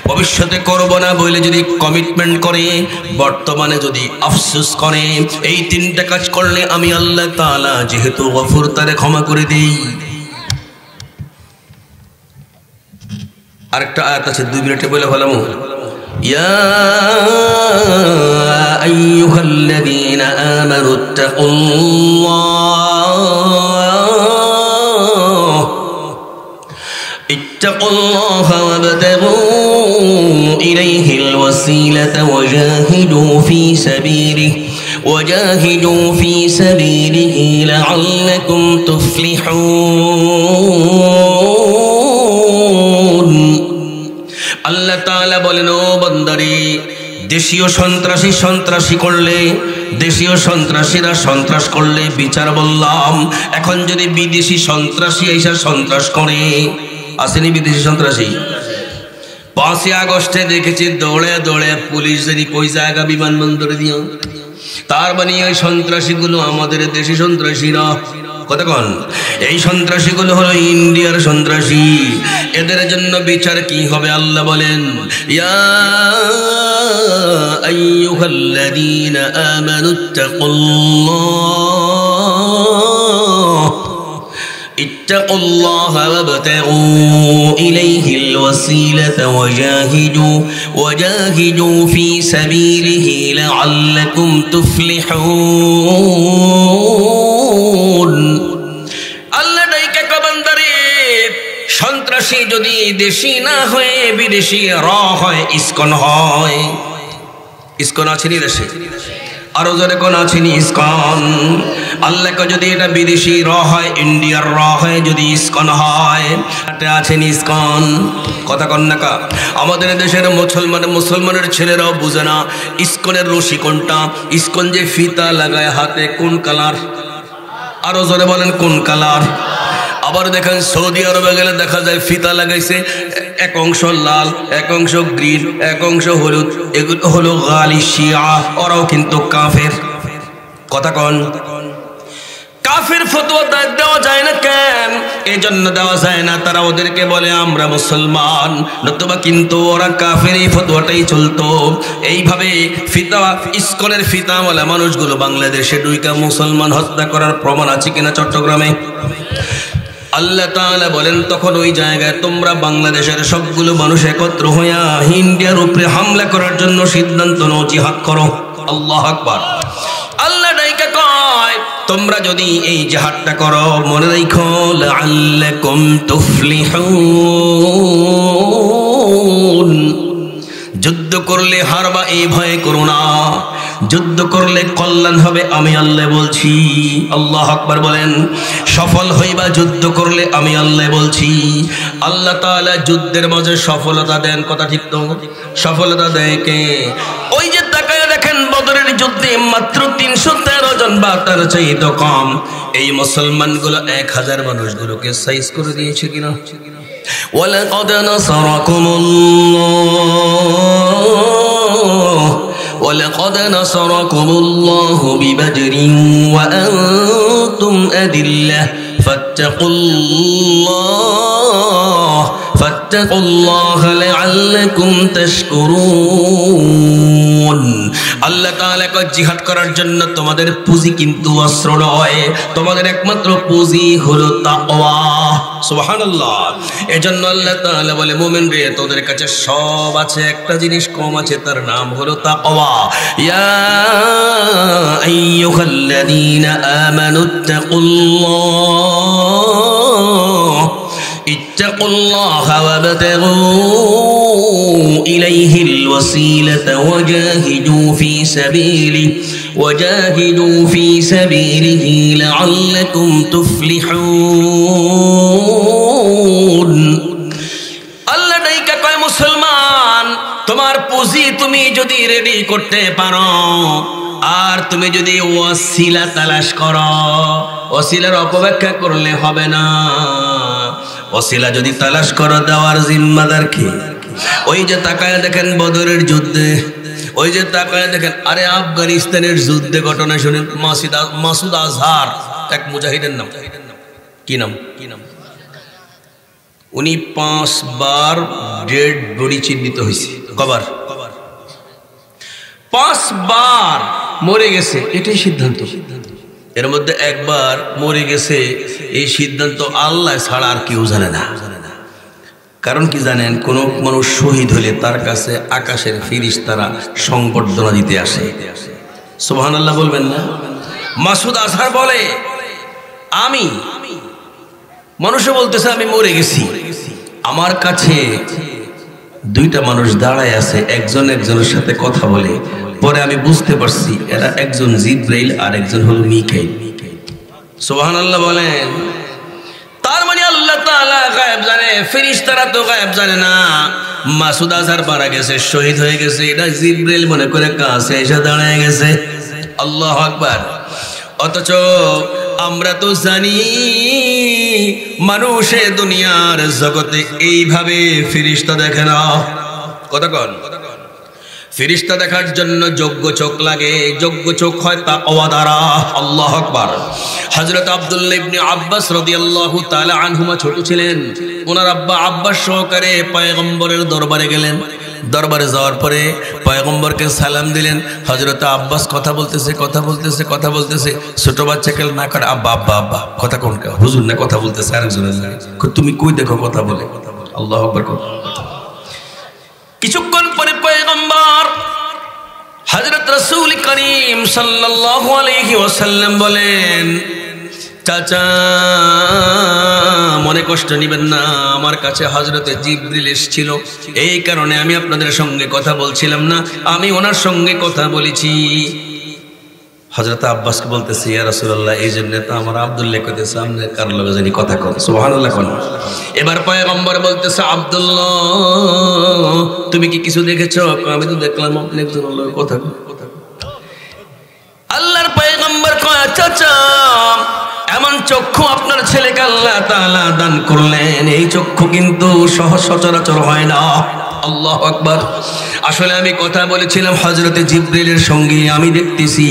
ভবিষ্যতে করব না বলে যদি কমিটমেন্ট করে, বর্তমানে যদি আফসোস করে, এই 3টা কাজ করলে আমি আল্লাহ তাআলা যেহেতু গফুর তারে ক্ষমা করে দেই। আরেকটা আয়াত আছে, 2 মিনিটে বলে ফেলামু। ইয়া আইয়ুহাল্লাযীনা ইত্তাকুল্লাহা ওয়াবতাগু ইলাইহিল ওয়াসিলাতা ওয়াজাহিদু ফি সাবিলিহি লাআল্লাকুম তুফলিহুন। আল্লাহ তাআলা বলেন, ও বান্দারে, দেশীয় সন্ত্রাসী করলে, দেশীয় সন্ত্রাসীরা সন্ত্রাস করলে বিচার বললাম। এখন যদি বিদেশি সন্ত্রাসী এসে সন্ত্রাস করে, আসেনি বিদেশি সন্ত্রাসী? 5 আগস্টে দেখেছি দৌড়ে দৌড়ে পুলিশ যদি কই জায়গা বিমানবন্দরে দিও, তার মানে ওই সন্ত্রাসীগুলো আমাদের দেশি সন্ত্রাসীরা। কতক্ষণ এই সন্ত্রাসীগুলো হলো ইন্ডিয়ার সন্ত্রাসী। এদের জন্য বিচার কি হবে? আল্লাহ বলেন, ইয়া আইয়ুহাল্লাযীনা ইত্তাকুল্লাহা ওয়াবতাগু ইলাইহিল ওয়াসিলাতা ওয়াজাহিদু ফি সাবিলিহি লাআল্লাকুম তুফলিহুন। আল্লাহ ডাইকা বান্দারে, সন্ত্রাসী যদি দেশি না হয়ে বিদেশি হয়, ইসকন হয়। ইসকন আছে নি দেশে? আরো জোরে কোন আছে নি ইসকন? আল্লাহকে যদি এটা বিদেশি হয়, ইন্ডিয়ার হয়, যদি ইসকন হয়, এটা আছে নি ইসকন? কথা কন না কা? আমাদের দেশের মুসলমানের ছেলেরাও বুঝে না ইসকনের রশি কোনটা। ইসকন যে ফিতা লাগায় হাতে, কোন কালার? আরো জোরে বলেন কোন কালার? আবার দেখেন সৌদি আরবে গেলে দেখা যায় ফিতা লাগাইছে, এক অংশ লাল, এক অংশ গ্রিন, এক অংশ হলুদ। এগুলো হলো গালি শিয়া, ওরাও কিন্তু কাফের। কথা কন? কাফের ফতোয়া দেওয়া যায় না কেন? এই জন্য দেওয়া যায় না, তারা ওদেরকে বলে আমরা মুসলমান, নতুবা কিন্তু ওরা কাফের এই ফতোয়াটাই চলতো। এইভাবে ফিতা ইসকনের ফিতাওয়ালা মানুষগুলো বাংলাদেশে ঢুইকা মুসলমান হত্যা করার প্রমাণ আছে কিনা চট্টগ্রামে? আল্লাহ তাআলা বলেন তখন ওই জায়গায় তোমরা বাংলাদেশের সবগুলো মানুষ একত্র হইয়া ইন্ডিয়ার উপরে হামলা করার জন্য সিদ্ধান্ত নাও, জিহাদ করো। আল্লাহু আকবার। আল্লাহ ডাইকা কয় তোমরা যদি এই জিহাদটা করো, মনে রাখো লাআল্লাকুম তুফলিহুন। যুদ্ধ করলে হারবা এই ভয় করো না, যুদ্ধ করলে কল্যাণ হবে আমি আল্লাহ বলছি। আল্লাহু আকবার বলেন। সফল হইবা যুদ্ধ করলে আমি আল্লাহ বলছি। আল্লাহ তাআলা যুদ্ধের মাঝে সফলতা দেন, কথা ঠিক তো? সফলতা দেয় কে? ওই যে তাকায় দেখেন বদরের যুদ্ধে মাত্র 313 জন বা তার চাইতে কম এই মুসলমানগুলো 1000 মানুষগুলোকে সাইজ করে দিয়েছে কিনা? ওয়ালাকাদ নাসারাকুমুল্লাহ ولقد نصركم الله ببدر وأنتم أذلة فاتقوا الله لعلكم تشكرون। আল্লাহ তাআলা কয় জিহাদ করার জন্য তোমাদের পুঁজি কিন্তু অস্ত্র নয়, তোমাদের একমাত্র পুঁজি হলো তাকওয়া। সুবহানাল্লাহ। এজন্য আল্লাহ তাআলা বলে মুমিন রে তোদের কাছে সব আছে, একটা জিনিস কম আছে, তার নাম হলো তাকওয়া। ইয়া আইয়ুহাল্লাযীনা আমানুত্তাকুল্লাহ ইত্তাকুল্লাহা ওয়াবতাগু ইলাইহিল ওয়াসিলাতা ওয়াজাহিদু ফি সাবিলিহি লাআল্লাকুম তুফলিহুন। আল্লাহ ডাইকা কয় মুসলমান তোমার পুঁজি তুমি যদি রেডি করতে পারো আর তুমি যদি ওয়াসিলা তালাশ করো, ওয়াসিলার অপব্যাখ্যা করলে হবে না। ওয়াসিলা যদি তালাশ করো দেওয়ার জিম্মাদার কি? ওই যে তাকায় দেখেন বদরের যুদ্ধে, ওই যে তাকায় দেখেন আরে আফগানিস্তানের যুদ্ধে ঘটনা শুনেন। মাসুদ আজহার এক মুজাহিদের নাম, কি নাম? উনি 5 বার ডেড বডি চিহ্নিত হয়েছে। কবার? 5 বার মরে গেছে, এটাই সিদ্ধান্ত। এর মধ্যে একবার মরে গেছে, এই সিদ্ধান্ত আল্লাহ ছাড়া আর কেউ জানে না। কারণ কি জানেন? কোন মানুষ শহীদ হলে তার কাছে আকাশের ফেরেশতারা সংবর্ধনা দিতে আসে। সুবহানাল্লাহ বলবেন না? মাসুদ আজহার বলে আমি, মানুষও বলতেছে আমি মরে গেছি, আমার কাছে 2টা মানুষ দাঁড়ায় আছে, একজন একজনের সাথে কথা বলে। পরে আমি বুঝতে পারছি এরা একজন জিবরাইল আর একজন হলো মিকাইল। সুবহানাল্লাহ বলেন। তার মানে আল্লাহ তাআলা গায়েব জানে, ফেরেশতারা তো গায়েব জানে না। মাসুদ আজহার মারা গেছে, শহীদ হয়ে গেছে, এটা জিবরাইল মনে করে কাছে এসে দাঁড়ায় গেছে। আল্লাহু আকবার। অথচ আমরা তো জানি মানুষে দুনিয়ার জগতে এইভাবে ফেরেশতা দেখে না। কথা কন? ফেরেশতা দেখার জন্য যোগ্য চোখ লাগে, যোগ্য চোখ হয় তাকওয়া দ্বারা। আল্লাহু আকবার। হযরত আব্দুল্লাহ ইবনে আব্বাস রাদিয়াল্লাহু তাআলা আনহুমা ছোট ছিলেন, ওনার আব্বা আব্বাস সহকারে পয়গম্বরের দরবারে গেলেন। দরবারে যাওয়ার পরে পয়গম্বরকে সালাম দিলেন। হযরত আব্বাস কথা বলতেছে, ছোট বাচ্চা কেন না করে আব্বা আব্বা আব্বা, কথা কোন হুজুর না কথা বলতেছে আরেকজনের লাগে, তুমি কই দেখো কথা বলে। আল্লাহু আকবার। কিছুক্ষণ পরে পয়গম্বর হযরত রাসূল করিম সাল্লাল্লাহু আলাইহি ওয়াসাল্লাম বলেন, চাচা মনে কষ্ট নিবেন না, আমার কাছে হযরতে জিবরিল এসেছিল, এই কারণে আমি আপনাদের সঙ্গে কথা বলছিলাম না, আমি ওনার সঙ্গে কথা বলেছি। হযরত আব্বাসকে বলতেছে ইয়া রাসূলুল্লাহ, এই জন্য তো আমার আব্দুল্লাহ কইতেছে আপনি কার লগে জানি কথা কন। সুবহানাল্লাহ কোন। এবার পয়গম্বর বলতেছে আব্দুল্লাহ তুমি কি কিছু দেখেছো? আমি তো দেখলাম আপনি একজনের লগে কথা কন। আল্লাহর পয়গম্বর কয় চাচা এমন চক্ষু আপনার ছেলেকে আল্লাহ তাআলা দান করলেন, এই চক্ষু কিন্তু সচরাচর হয় না। আল্লাহু আকবার। আসলে আমি কথা বলেছিলাম হযরতে জিবরিলের সঙ্গে, আমি দেখতেছি,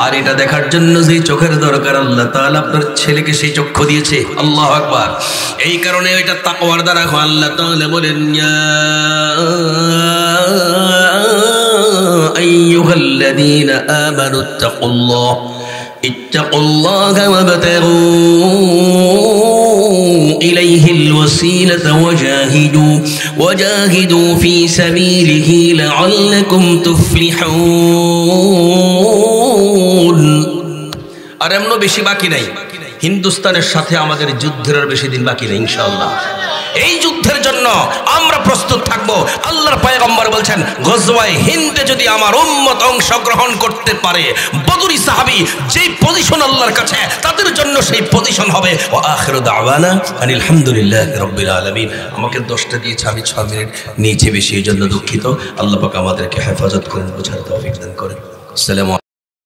আর এটা দেখার জন্য যে চোখের দরকার আল্লাহ তাআলা আপনার ছেলেকে সেই চক্ষু দিয়েছে। আল্লাহু আকবার। এই কারণে এটা তাকওয়ার দ্বারা আল্লাহ তাআলা বলেন, ইয়া আইয়ুহাল্লাযীনা আমানু ইত্তাকুল্লাহা ওয়াবতাগু ইলাইহিল ওয়াসিলাতা ওয়াজাহিদু ফি সাবিলিহি লাআল্লাকুম তুফলিহুন। আর এমন বেশি বাকি নাই, হিন্দুস্তানের সাথে আমাদের যুদ্ধের আর বেশি দিন বাকি নেই ইনশাআল্লাহ। এই যুদ্ধের জন্য আমরা প্রস্তুত থাকবো। আল্লাহর পয়গম্বর বলছেন, গজওয়ায়ে হিন্দে যদি আমার উম্মত অংশগ্রহণ করতে পারে, বদরি সাহাবী যেই পজিশন আল্লাহর কাছে, তাদের জন্য সেই পজিশন হবে। ওয়া আখিরু দাওয়ানা আনিল হামদুলিল্লাহি রাব্বিল আলামিন। আমাকে 10টা দিয়েছে, আমি 6 মিনিট নিচে বেশি, এই জন্য দুঃখিত। আল্লাহ পাক আমাদেরকে হেফাজত করেন, বোঝার তৌফিক দান করেন। আসসালামু